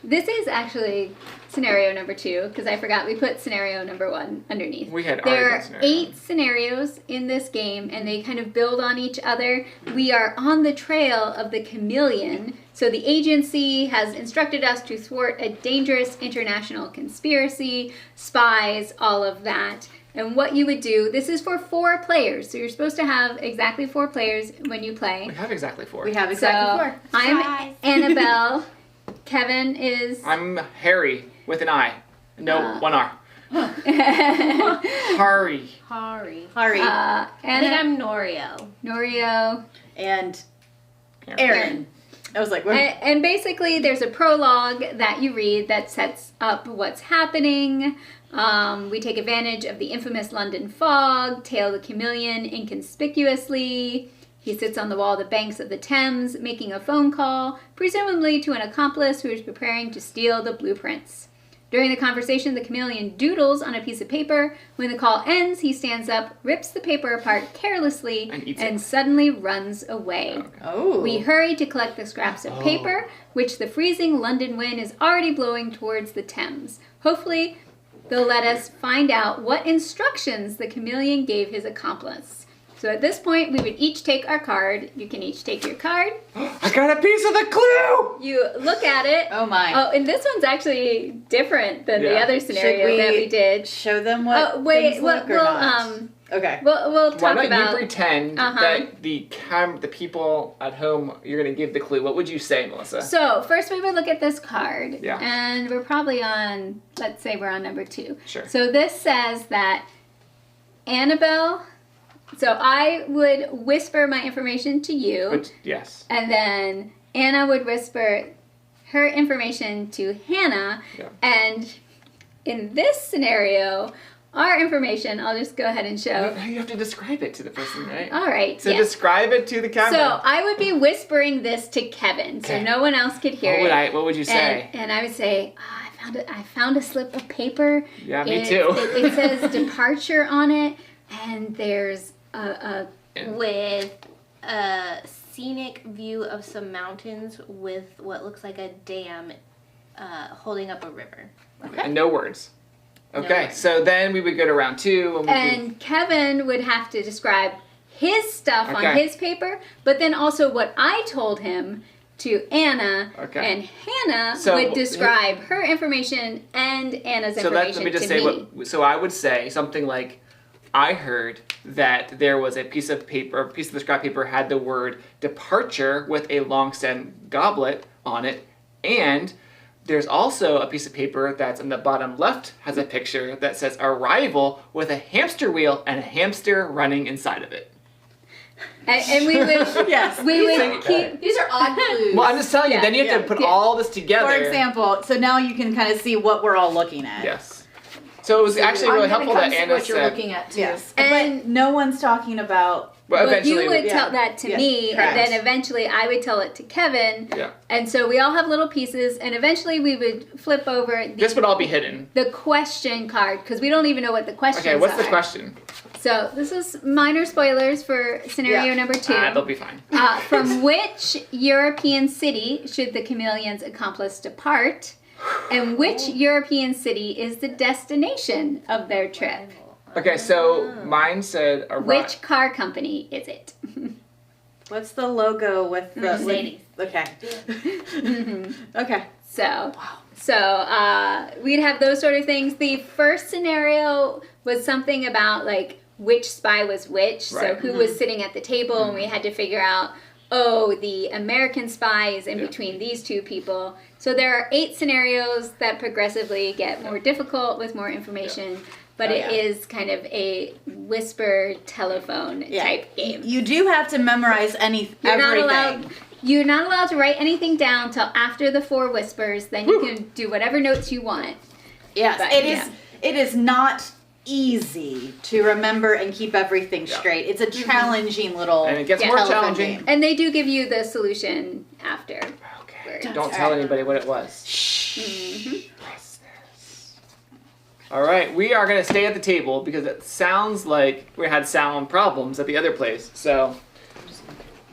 This is actually scenario number 2 because I forgot we put scenario number 1 underneath. We had There already are done scenario. 8 scenarios in this game, and they kind of build on each other. We are on the trail of the chameleon. So the agency has instructed us to thwart a dangerous international conspiracy, spies, all of that. And what you would do, this is for 4 players. So you're supposed to have exactly 4 players when you play. We have exactly 4. We have exactly 4. I'm Surprise. Annabelle. Kevin is... I'm Harry with an I. No, one R. Harry. Hari. Hari I think Anna, I'm Norio. Norio. and Aaron. I was like, what? And basically, there's a prologue that you read that sets up what's happening. We take advantage of the infamous London fog, tail the chameleon inconspicuously. He sits on the wall of the banks of the Thames, making a phone call, presumably to an accomplice who is preparing to steal the blueprints. During the conversation, the chameleon doodles on a piece of paper. When the call ends, he stands up, rips the paper apart carelessly, And eats and it. suddenly runs away. Oh. We hurry to collect the scraps of paper, which the freezing London wind is already blowing towards the Thames. Hopefully, they'll let us find out what instructions the chameleon gave his accomplice. So at this point, we would each take our card. You can each take your card. I got a piece of the clue! You look at it. Oh my. Oh, and this one's actually different than the Yeah. other scenario that we did. show them what Oh, wait, things look or we'll not? Okay. we'll Why talk don't about. you pretend Uh-huh. that the people at home, you're going to give the clue. What would you say, Melissa? So first, we would look at this card, Yeah. and we're probably on. Let's say we're on number 2. Sure. So this says that Annabelle. So I would whisper my information to you, But, yes. and then Anna would whisper her information to Hannah. Yeah. And in this scenario, our information, I'll just go ahead and show. No, you have to describe it to the person, right? All right. So yeah. describe it to the camera. So I would be whispering this to Kevin, so Okay. no one else could hear What would you say? And I would say, I found a slip of paper. Yeah, me It- too. It says departure on it, and there's a With a scenic view of some mountains with what looks like a dam holding up a river. And no words. No Okay, words. so then we would go to round 2. and Kevin would have to describe his stuff on Okay. his paper, but then also what I told him to Anna, Okay. and Hannah So- would describe her information and Anna's So information let me just to say me. so I would say something like, I heard that there was a piece of paper, a piece of the scrap paper had the word departure with a long stem goblet on it, and there's also a piece of paper that's in the bottom left has a picture that says arrival with a hamster wheel and a hamster running inside of it. And we would, Yes. we would Think keep. These are odd clues. Well, I'm just telling you, Yeah, then you have to put yeah. all this together. For example, so now you can kind of see what we're all looking at. Yes. So it was actually really helpful that Anna what you're said. looking at too. Yes. And- but no one's talking about. Well, But eventually, you would yeah. tell that to Yeah, me, correct. and then eventually I would tell it to Kevin. Yeah. And so we all have little pieces, and eventually we would flip over this would all be hidden. the question card because we don't even know what the questions Okay, what's the are. question? So this is minor spoilers for scenario Yeah. number 2. They'll be fine. From which European city should the chameleon's accomplice depart? And which European city is the destination of their trip? Okay, so mine said Which car company is it? What's the logo with the. Mercedes. Okay. Mhm. Okay. So, we'd have those sort of things. The first scenario was something about like which spy was which, so Right. who was sitting at the table, and we had to figure out, oh, the American spy is in Yeah. between these two people. So there are 8 scenarios that progressively get more difficult with more information, but Oh, it yeah. is kind of a whisper telephone type game. You do have to memorize everything. You're not allowed to write anything down till after the 4 whispers. Then you can do whatever notes you want. Yes, But, it is. yeah. It is not easy to remember and keep everything Yeah. straight. It's a challenging little. And it gets Yeah. more telephone challenging. game. And they do give you the solution after. Okay, don't tell anybody what it was. Mhm. All right, we are going to stay at the table because it sounds like we had sound problems at the other place. So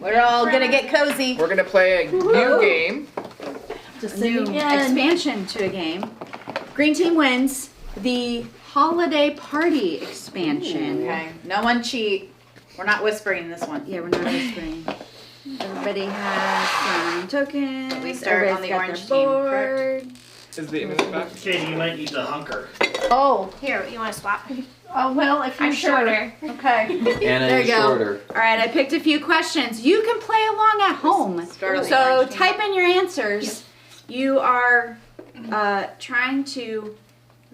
We're all gonna get cozy. We're gonna play a new game. A new expansion to a game. Green team wins the holiday party expansion. Okay. No one cheat. We're not whispering this one. Yeah, we're not whispering. Everybody has some tokens. We start on Everybody's the got orange their team, board. Is the image back? Katie, you might need to hunker. Oh. Here, you want to swap? Oh well, if you're I'm shorter. Okay. Anna There is you go. shorter. All right, I picked a few questions. You can play along at home. Start on the So orange team. type in your answers. You are trying to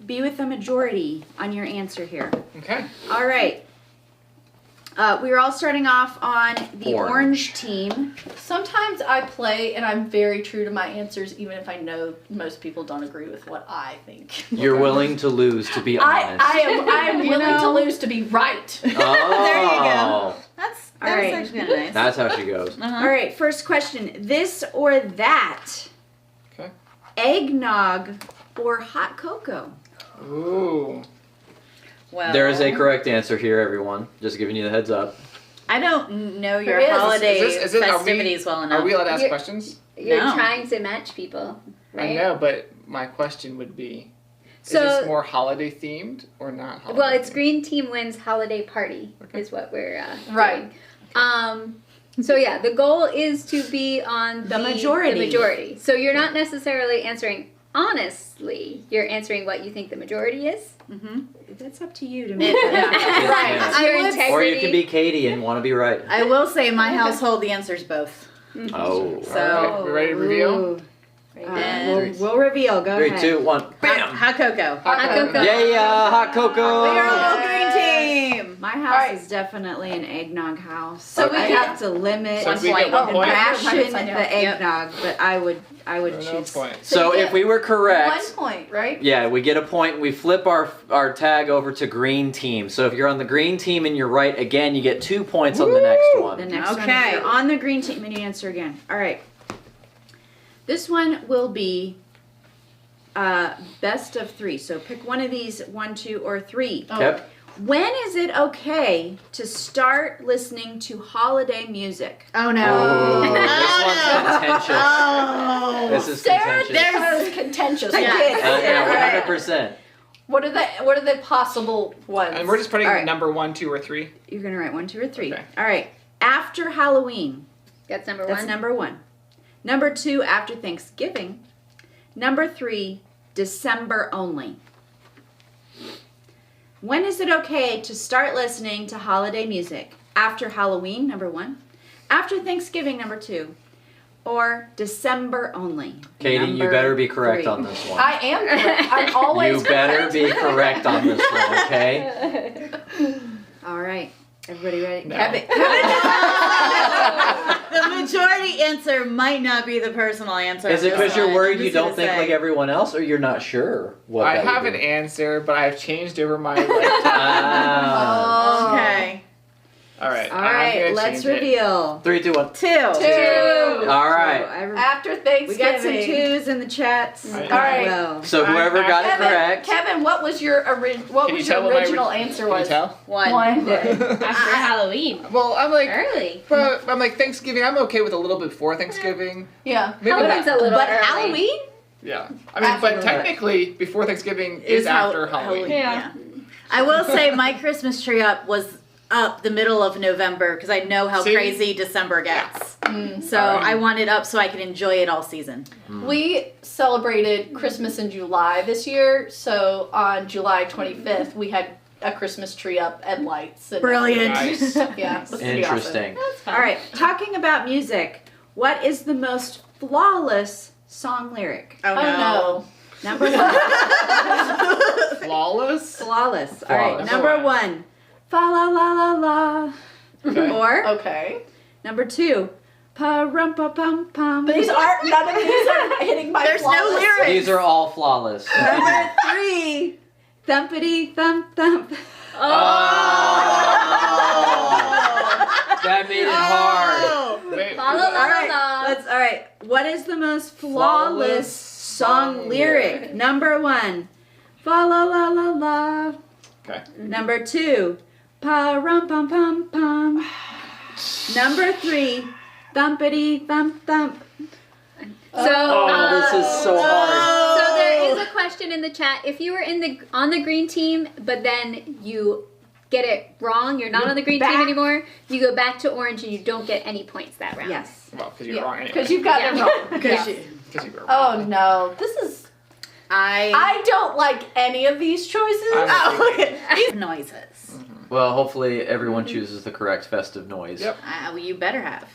be with the majority on your answer here. Okay. All right. We are all starting off on the Orange. orange team. Sometimes I play and I'm very true to my answers, even if I know most people don't agree with what I think. You're willing to lose, to be honest. I'm You willing to know. lose to be right. Oh. There you go. That's All right. actually kind of nice. That's how she goes. All right, first question. This or that? Okay. Eggnog or hot cocoa? Ooh. Well, There is a correct answer here, everyone. Just giving you the heads up. I don't know your There is. holiday Is it- are we- festivities well enough. Are we allowed to ask You're- questions? You're No. trying to match people, I right? know, but my question would be: is So- this more holiday themed or not holiday? Well, it's themed? green team wins holiday party Okay. is what we're Right. doing. So yeah, the goal is to be on The majority. The majority. So you're not necessarily answering honestly. You're answering what you think the majority is. Mm-hmm. That's up to you to Yeah. make that Right. Yeah. It's your I would- integrity. Or you can be Katie and want to be right. I will say, in my household, the answer's both. Oh. So, Alright, we ready to reveal? ooh. Very good. We'll reveal. Go 3, ahead. 2, 1. Hot, Bam! hot cocoa. Hot cocoa. Yeah, hot cocoa. We are all green team. My house Alright. is definitely an eggnog house. So So we I get- have to limit So and if we get 1 and point? ration 100%, yeah. the eggnog, but I would No choose. point. So you if get we were 1 correct, point, right? yeah, we get a point. We flip our tag over to green team. So if you're on the green team and you're right again, you get 2 points on the next The one. next one, Okay. if you're on the green team, and you answer again. All right. This one will be best of 3. So pick one of these, 1, 2, or 3. Yep. When is it okay to start listening to holiday music? Oh no. Oh, this one's contentious. Oh. This is Sarah, contentious. there's contentious. I did. Yeah, 100%. What are the possible ones? And we're just putting Alright. number 1, 2, or 3. You're gonna write 1, 2, or 3. Okay. All right. After Halloween. That's number That's one. number 1. Number 2, after Thanksgiving. Number 3, December only. When is it okay to start listening to holiday music? After Halloween, number 1. After Thanksgiving, number 2. Or December only. Katie, you number better be correct 3. on this one. I am correct. I'm always You better correct. be correct on this one, okay? All right. Everybody ready? No. Kevin. The majority answer might not be the personal answer. Is it because you're worried you don't think say. like everyone else, or you're not sure what I that would have be? an answer, but I've changed over my lifetime. Ah. Okay. Alright. All right, let's reveal. 3, 2, 1. 2. All right. After Thanksgiving. We got some 2s in the chats. All right. Well, So whoever got it Kevin, correct. Kevin, what was your Can you tell what my original answer Can you was? tell? 1. One. After Halloween. Well, I'm like, Early. but I'm like Thanksgiving. I'm okay with a little before Thanksgiving. Yeah. Maybe Halloween's not. a little But early. Halloween? Yeah. I mean, but Absolutely. technically, before Thanksgiving is after Halloween. Yeah. I will say my Christmas tree up was up the middle of November because I know how See? crazy December gets. So Alright. I want it up so I can enjoy it all season. We celebrated Christmas in July this year, so on July 25th we had a Christmas tree up and lights. And Brilliant. Nice. Yeah, it was pretty awesome. Interesting. That's fun. All right, talking about music, what is the most flawless song lyric? Oh, Oh no. Number 1. Flawless? Flawless. All right, Flawless. number 1. Fa la la la la. Okay. Or Okay. number 2. Pa rum pa pum pum. None of these are hitting my There's no flawless. lyrics. These are all flawless. Number 3. Thumpity thump thump. That made it hard. Wait, La, la, la, All right, la. all right. What is the most flawless song lyric? Number 1. Fa la la la la. Okay. Number 2. Pa rum pum pum pum. Number 3. Thumpity thump thump. So, this is so hard. So there is a question in the chat. If you were on the green team, but then you get it wrong, you're not on the green team anymore, you go back to orange and you don't get any points that round. Yes. Well, because you're wrong anyway. Because you've got it wrong. Because you. Because you were Oh wrong. no, this is. I I don't like any of these choices. Oh, okay. These noises. Well, hopefully everyone chooses the correct festive noise. Yep. Well, you better have.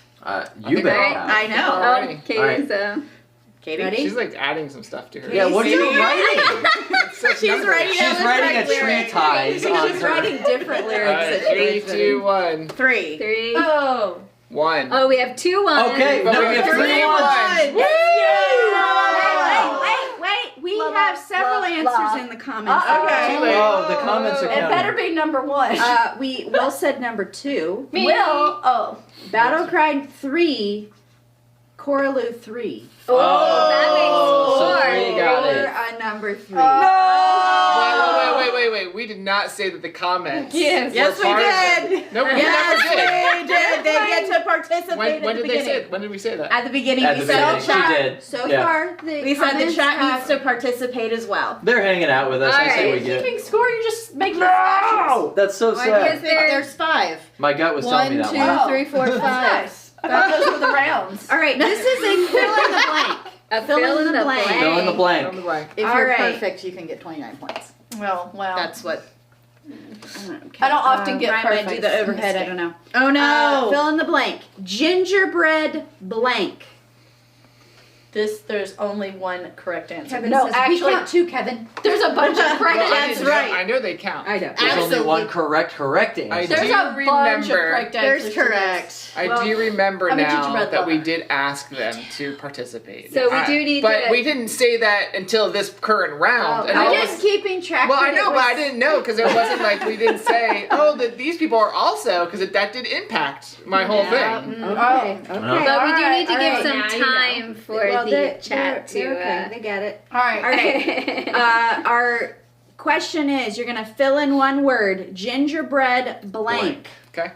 You better Alright. have. I know. Alright. Okay, Alright. so Katie? Oh, she's like adding some stuff to her. Yeah, what are you Katie? writing? She's writing She's down the writing a correct tree lyric. ties on She's her. writing different lyrics. Alright, that she 3, was 2, 1. 3. 3. Oh. 1. Oh, we have 2 1. Okay, But no, we we have have 3 3 1. ones. Wait. We La, have la, several la, answers la. in the comments. Okay. Too late. Oh, the comments are It counting. better be number 1. Will said number 2. Will. Oh. Battle Cried 3. Coraloo 3. Oh, that so makes 4. 3 got it. Or a number 3. Wait. We did not say that the comments. Yes. Yes, were we part of did. it. No, we Yes, never did. we did. They get to participate When at the did they beginning. say it? When did we say that? At the beginning, At we the said beginning, she did. So Yeah. far, we said the chat needs to participate as well. They're hanging out with us. I say we Alright. get. Keeping score, you just make no! That's so Is sad. there There's 5. My gut was telling me that one. 1, 2, 3, 4, 5. Those were the rounds. All right, this is a fill in the blank. A fill in the blank. Fill in the blank. On the blank. If All you're right. perfect, you can get 29 points. Well. That's what. I don't often get Ryan might do perfects the in overhead. this I game. don't know. Oh no! Fill in the blank. Gingerbread blank. There's only one correct answer. Kevin No, says, actually, we count 2, Kevin. there's a bunch of correct Well, answers. I know they count. I know. There's only one correct answer. I There's do a bunch of remember- correct answers. There's to this. correct. I do remember I'm a now gingerbread that we lover. did ask them to participate. So we do need but to- we didn't say that until this current round. and I'm all just of- keeping track. well, that I know, it but I was- didn't know because it wasn't like we didn't say, oh, that these people are also, because that did impact my whole thing. Okay. Oh. Okay. But we do Alright, need to give alright. some Now you know. time for Well, the they're chat to. okay. They get it. All right. All right. Our question is: you're gonna fill in one word. Gingerbread blank. Okay.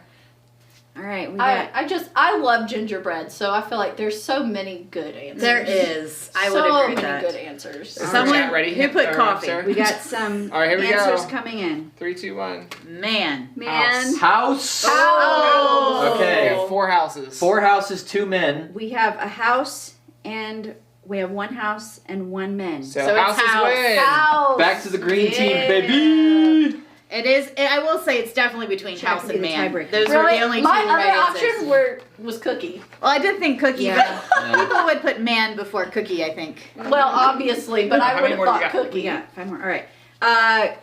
All right. We got. I love gingerbread, so I feel like there's so many good answers. There is. I would so agree with many that. good answers. Is the Someone chat ready? who put Or, coffee. Sarah? We got some All right, here we answers go. coming in. 3, 2, 1. Man. Man. House. Oh. Okay. We have 4 houses. 4 houses, 2 men. We have a house and we have one house and one man. So, it's houses house. win. House. Back to the green team, Yeah. baby. It is. I will say it's definitely between Chat house can and be the man. tiebreaker. Those were Really? the only two My right other answers. option was cookie. Well, I did think cookie, Yeah. but people would put man before cookie. I think. Well, obviously, but How I many would have more do we thought got? cookie. We got 5 more. All right.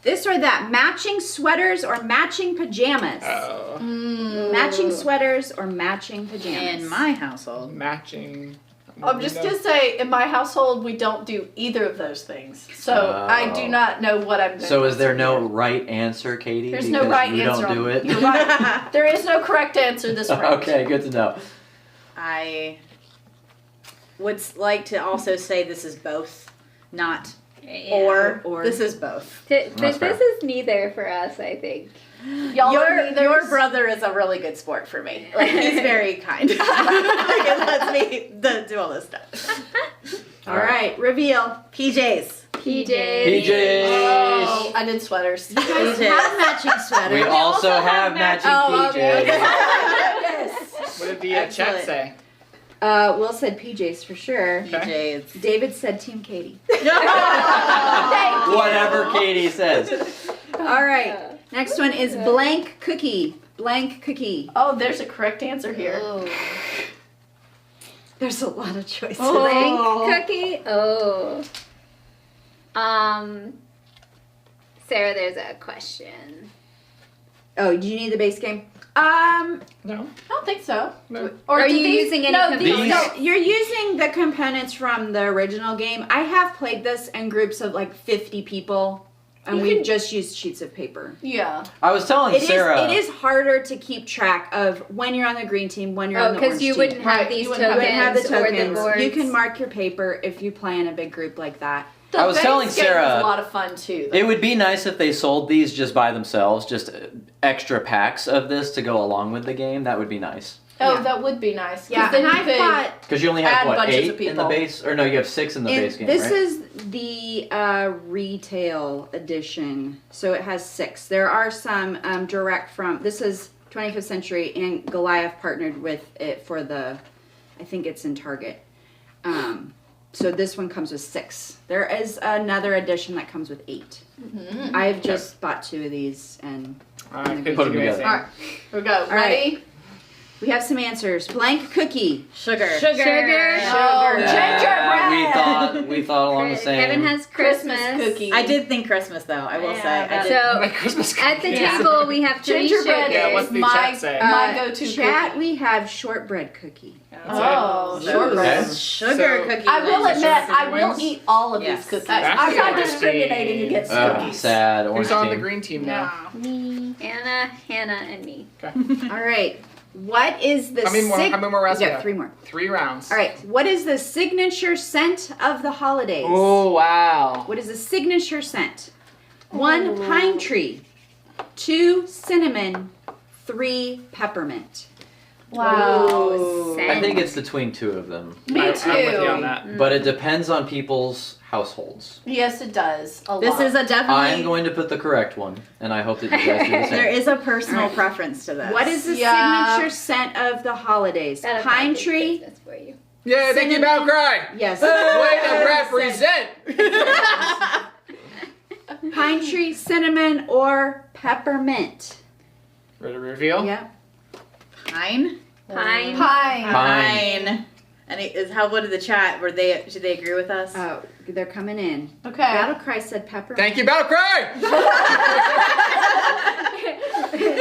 This or that. Matching sweaters or matching pajamas. Oh. Matching sweaters or matching pajamas. In my household. Matching. I'm just gonna say, in my household, we don't do either of those things, so I do Oh. not know what I'm doing. So is there no right answer, Katie? There's because no right you answer. don't do it. You're right. There is no correct answer this round. Okay, good to know. I would like to also say this is both, not or. This is both. That's This fair. is neither for us, I think. Y'all Your, are neither. your brother is a really good sport for me. Like, he's very kind. He lets me do all this stuff. All right, reveal. PJs. PJ. PJs. Oh, I did sweaters. You guys have matching sweaters. We also have matching PJs. Yes. What did the chat Excellent. say? Will said PJs for sure. Okay. PJs. David said Team Katie. Whatever Katie says. All right. Next one is blank cookie. Blank cookie. Oh, there's a correct answer here. There's a lot of choices. Blank cookie. Oh. Sarah, there's a question. Oh, do you need the base game? No. I don't think so. No. Are do you these- using any no, components? these No, you're using the components from the original game. I have played this in groups of like 50 people, and You we can- just used sheets of paper. Yeah. I was telling Sarah. It is harder to keep track of when you're on the green team, when you're on Oh, the because orange you team. wouldn't have Right, these you wouldn't have- tokens, You wouldn't have the or tokens. the boards. You can mark your paper if you play in a big group like that. The I was base telling game Sarah- was a lot of fun too. though. It would be nice if they sold these just by themselves, just extra packs of this to go along with the game. That would be nice. Oh, Yeah. that would be nice. 'cause Yeah, then and you I could- thought Because you only Add have what, bunches 8 of in the people. base, or no, you have 6 in the base game, this right? is the retail edition, so it has 6. There are some direct from. This is 25th Century, and Goliath partnered with it for the. I think it's in Target. So this one comes with 6. There is another edition that comes with 8. Mhm. I've just bought 2 of these, and Alright, Put 'em together. All right, here we go. right. Ready? we have some answers. Blank cookie. Sugar. Sugar. Oh, gingerbread. We thought along the same. Kevin has Christmas Christmas. cookie. I did think Christmas though. I will say. I that- did. So My Christmas at the cookies. table we have 3 Gingerbread Yeah, sugars. what's is the my, chat say? my go-to Chat, cookie. we have shortbread cookie. Oh, Ooh. shortbread. Okay. Sugar So- cookie. I will wins. admit, I cookie will wins? eat all of Yes. these cookies. That's I'm not the discriminating team. against cookies. Sad. Orange Who's on the team. green team now? Me, Anna, Hannah, and me. All right. What is the How many more rounds We we got have? 3 more. 3 rounds. All right. What is the signature scent of the holidays? Oh, wow. What is the signature scent? 1, pine tree. 2, cinnamon. 3, peppermint. Wow. I think it's between 2 of them. Me I'm with you on too. that. But it depends on people's households. Yes, it does. A This lot. is a definitely. I'm going to put the correct one, and I hope that you guys do the There same. is a personal preference to this. What is the Yeah. signature scent of the holidays? That'll Pine probably be tree. Christmas for you. Yeah, thank you, Battle Cry. Yes. Way to represent. Pine tree, cinnamon, or peppermint? Ready to reveal? Yeah. Pine? Pine. Pine. Pine. And it is how? What did the chat? Did they agree with us? Oh, they're coming in. Okay. Battle Cry said peppermint. Thank you, Battle Cry.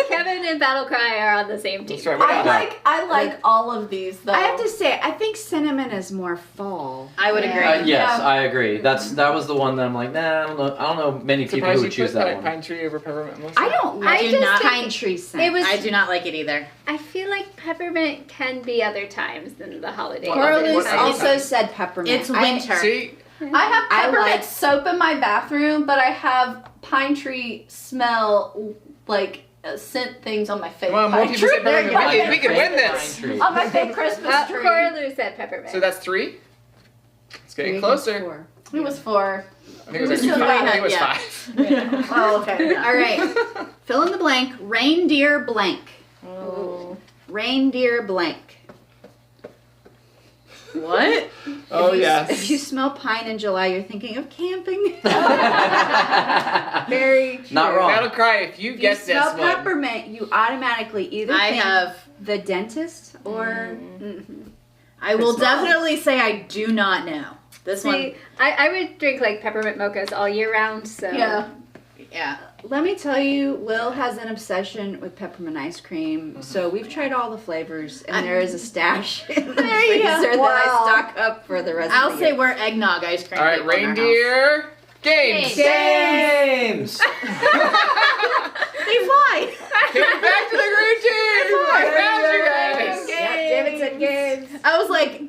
Kevin and Battle Cry are on the same team. That's right. What else? I like all of these though. I have to say, I think cinnamon is more fall. I would Yeah. agree. Yes, Yeah. I agree. That was the one that I'm like, nah, I don't know many people Surprised who you would choose put that one. pine tree over peppermint. Melissa? I don't I like just not- think pine tree scent. it was. I do not like it either. I feel like peppermint can be other times than the holidays. What Corliss other also times? said peppermint. It's winter. See, I have I peppermint like- soap in my bathroom, but I have pine tree smell like scent things on my fake come on, more pine people tree. say peppermint. We can win Fake this. pine tree. On my fake Christmas tree. Corliss said peppermint. So that's 3. It's getting 3 closer. against 4. It was 4. I think it was We actually still 5. I got think it was it, 5. Oh, okay. All right. Fill in the blank. Reindeer blank. Oh. Reindeer blank. What? Oh, if you, yes. If you smell pine in July, you're thinking of camping. Very true. Not wrong. Battle Cry, if you If you get this smell one. peppermint, you automatically either I think have. the dentist or I will Christmas. definitely say I do not know. This one. See, I would drink like peppermint mochas all year round. So Yeah. Yeah. Let me tell you, Will has an obsession with peppermint ice cream. So we've tried all the flavors, and there is a stash in the There you go. freezer that I Wow. stock up for the rest I'll of the say year. we're eggnog ice cream. All right, people in our house. reindeer games. Games! They fly. Came back to the green team. I found you guys. Yeah, David said games. I was like,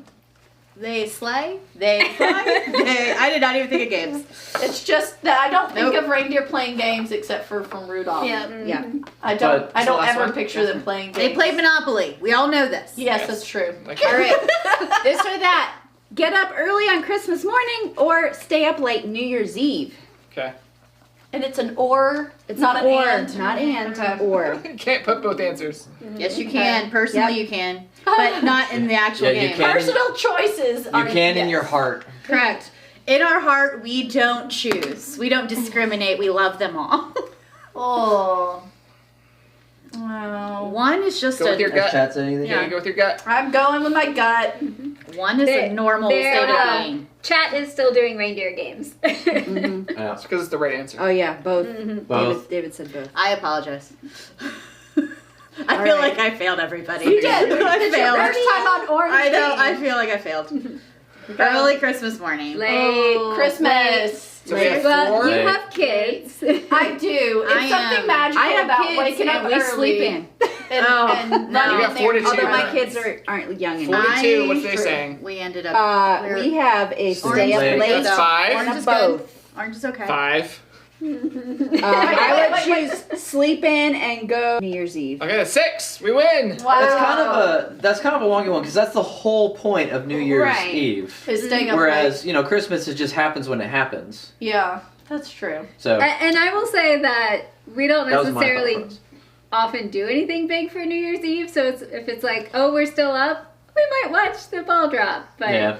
they slay, they fly. I did not even think of games. It's just that I don't think Nope. of reindeer playing games except for from Rudolph. yeah. Yeah. I don't. But- I don't Last ever one? picture them playing games. They play Monopoly. We all know this. Yes, that's true. Like, All right, this or that. Get up early on Christmas morning or stay up late New Year's Eve. okay. And it's an or. It's not an an or, and. not and, Okay. or. Can't put both answers. Yes, you can. Personally, you can, but not in the actual Yeah, you game. can. Personal choices. You are can in yes. your heart. Correct. In our heart, we don't choose. We don't discriminate. We love them all. Oh. Oh. One is just Go with your a. gut. Chat said anything? Yeah, go with your gut. I'm going with my gut. One is a normal They're, state of being. Chat is still doing reindeer games. Mhm. Yeah. It's because it's the right answer. Oh yeah, both. Both. David said both. I apologize. I All feel right. like I failed everybody. You did. I It's your failed. first time on Orange I know. Team. I feel like I failed. Early Christmas morning. Late. Oh, Christmas. So we have Well, 4. you Late. have kids. I do. It's I something am. magical I have about kids waking up and we early sleep in. and, Oh, and no. running You in got there. 42. Although my Right. kids aren't young enough. 42. What's they True. saying? We ended up. We have a stay up Late. late That's 5. Orange and is a good. both. Orange is okay. 5. I would choose sleep in and go New Year's Eve. Okay, that's 6. We win. That's kind of a wonky one because that's the whole point of New Year's Right. Eve. Is staying up Whereas Christmas it just happens when it happens. late. Yeah, that's true. So And I will say that we don't that was my thought necessarily process. often do anything big for New Year's Eve. So if it's like, oh, we're still up, we might watch the ball drop. But Yeah.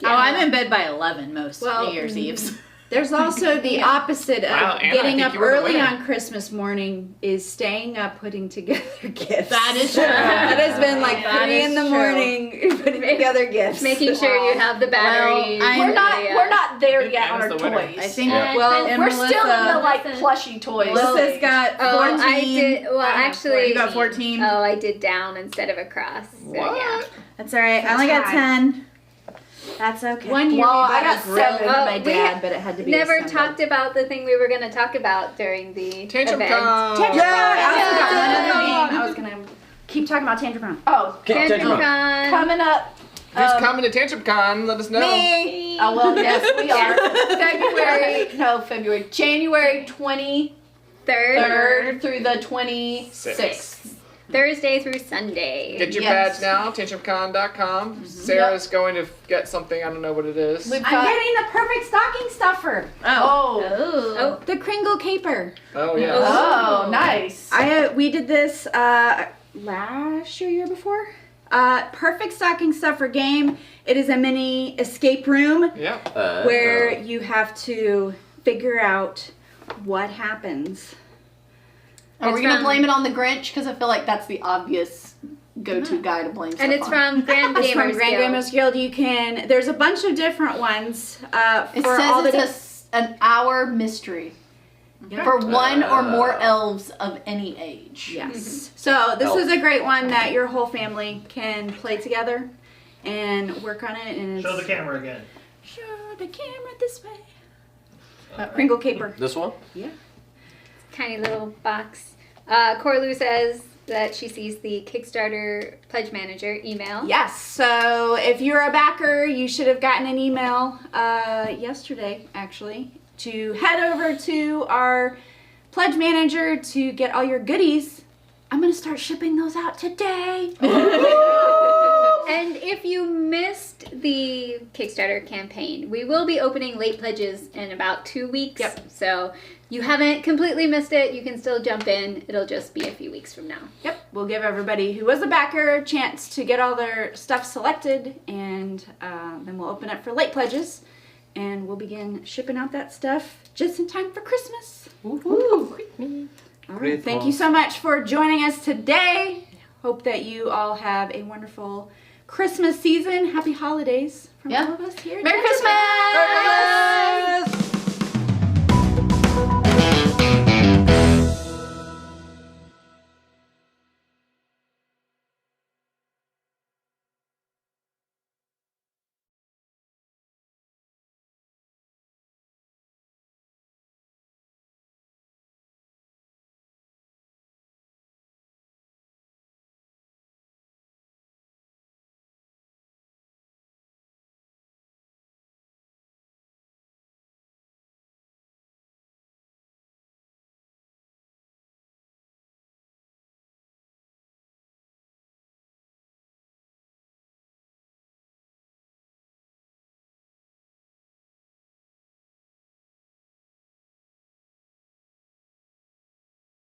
Oh, I'm in bed by 11 most Well, New Year's Eves. There's also the opposite of Wow, Anna, I getting think up you were the early winner. on Christmas morning is staying up putting together gifts. That is true. That has been like That 3 in is the true. morning putting together gifts. making sure you have the batteries. I'm- We're not there think yet on our Anna's the winner. toys. I think, Yeah. well, And and we're still in the Melissa, like Melissa- plushy toys. Melissa's got 14. Oh, I did. Well, I have actually, you got 14. Oh, I did down instead of across. So, What? yeah. That's all right. I only got 10. That's okay. One year Well, we I bought got a grill 7. for my We dad, but it had to be Never assembled. talked about the thing we were going to talk about during the Tantrum event. Con. Tantrum Con! I Yeah. was gonna keep talking about Tantrum Con. Oh, Tantrum Con. Con. coming up. Who's coming to Tantrum Con? Let us know. Me! Oh well, yes, we are. January 23rd through the 26th. Thursday through Sunday. Get your Yes. badge now, tantrumcon.com. Sarah's going to get something. I don't know what it is. We've I'm got. getting the perfect stocking stuffer. Oh. Oh. The Kringle Caper. Oh, yeah. Oh, nice. We did this last year before. Perfect stocking stuffer game. It is a mini escape room Yeah. where you have to figure out what happens. Are we It's gonna from- blame it on the Grinch? Because I feel like that's the obvious go-to guy to blame. And it's from Grand It's from Gamers Grand Guild. Gamers Guild. You can. There's a bunch of different ones. It For all says the it's an hour mystery for one or more elves of any age. Yes. So this is a great one that your whole family can play together and work on it. And Show the it's, camera again. show the camera this way. Kringle Caper. This one? Tiny little box. Corlu says that she sees the Kickstarter pledge manager email. Yes. So if you're a backer, you should have gotten an email yesterday, actually, to head over to our pledge manager to get all your goodies. I'm gonna start shipping those out today. And if you missed the Kickstarter campaign, we will be opening late pledges in about 2 weeks. Yep. So you haven't completely missed it. You can still jump in. It'll just be a few weeks from now. Yep, we'll give everybody who was a backer a chance to get all their stuff selected, and then we'll open up for late pledges, and we'll begin shipping out that stuff just in time for Christmas. All right, thank you so much for joining us today. Hope that you all have a wonderful Christmas season. Happy holidays from Yeah. all of us here. at Merry Tantrum Christmas! Con.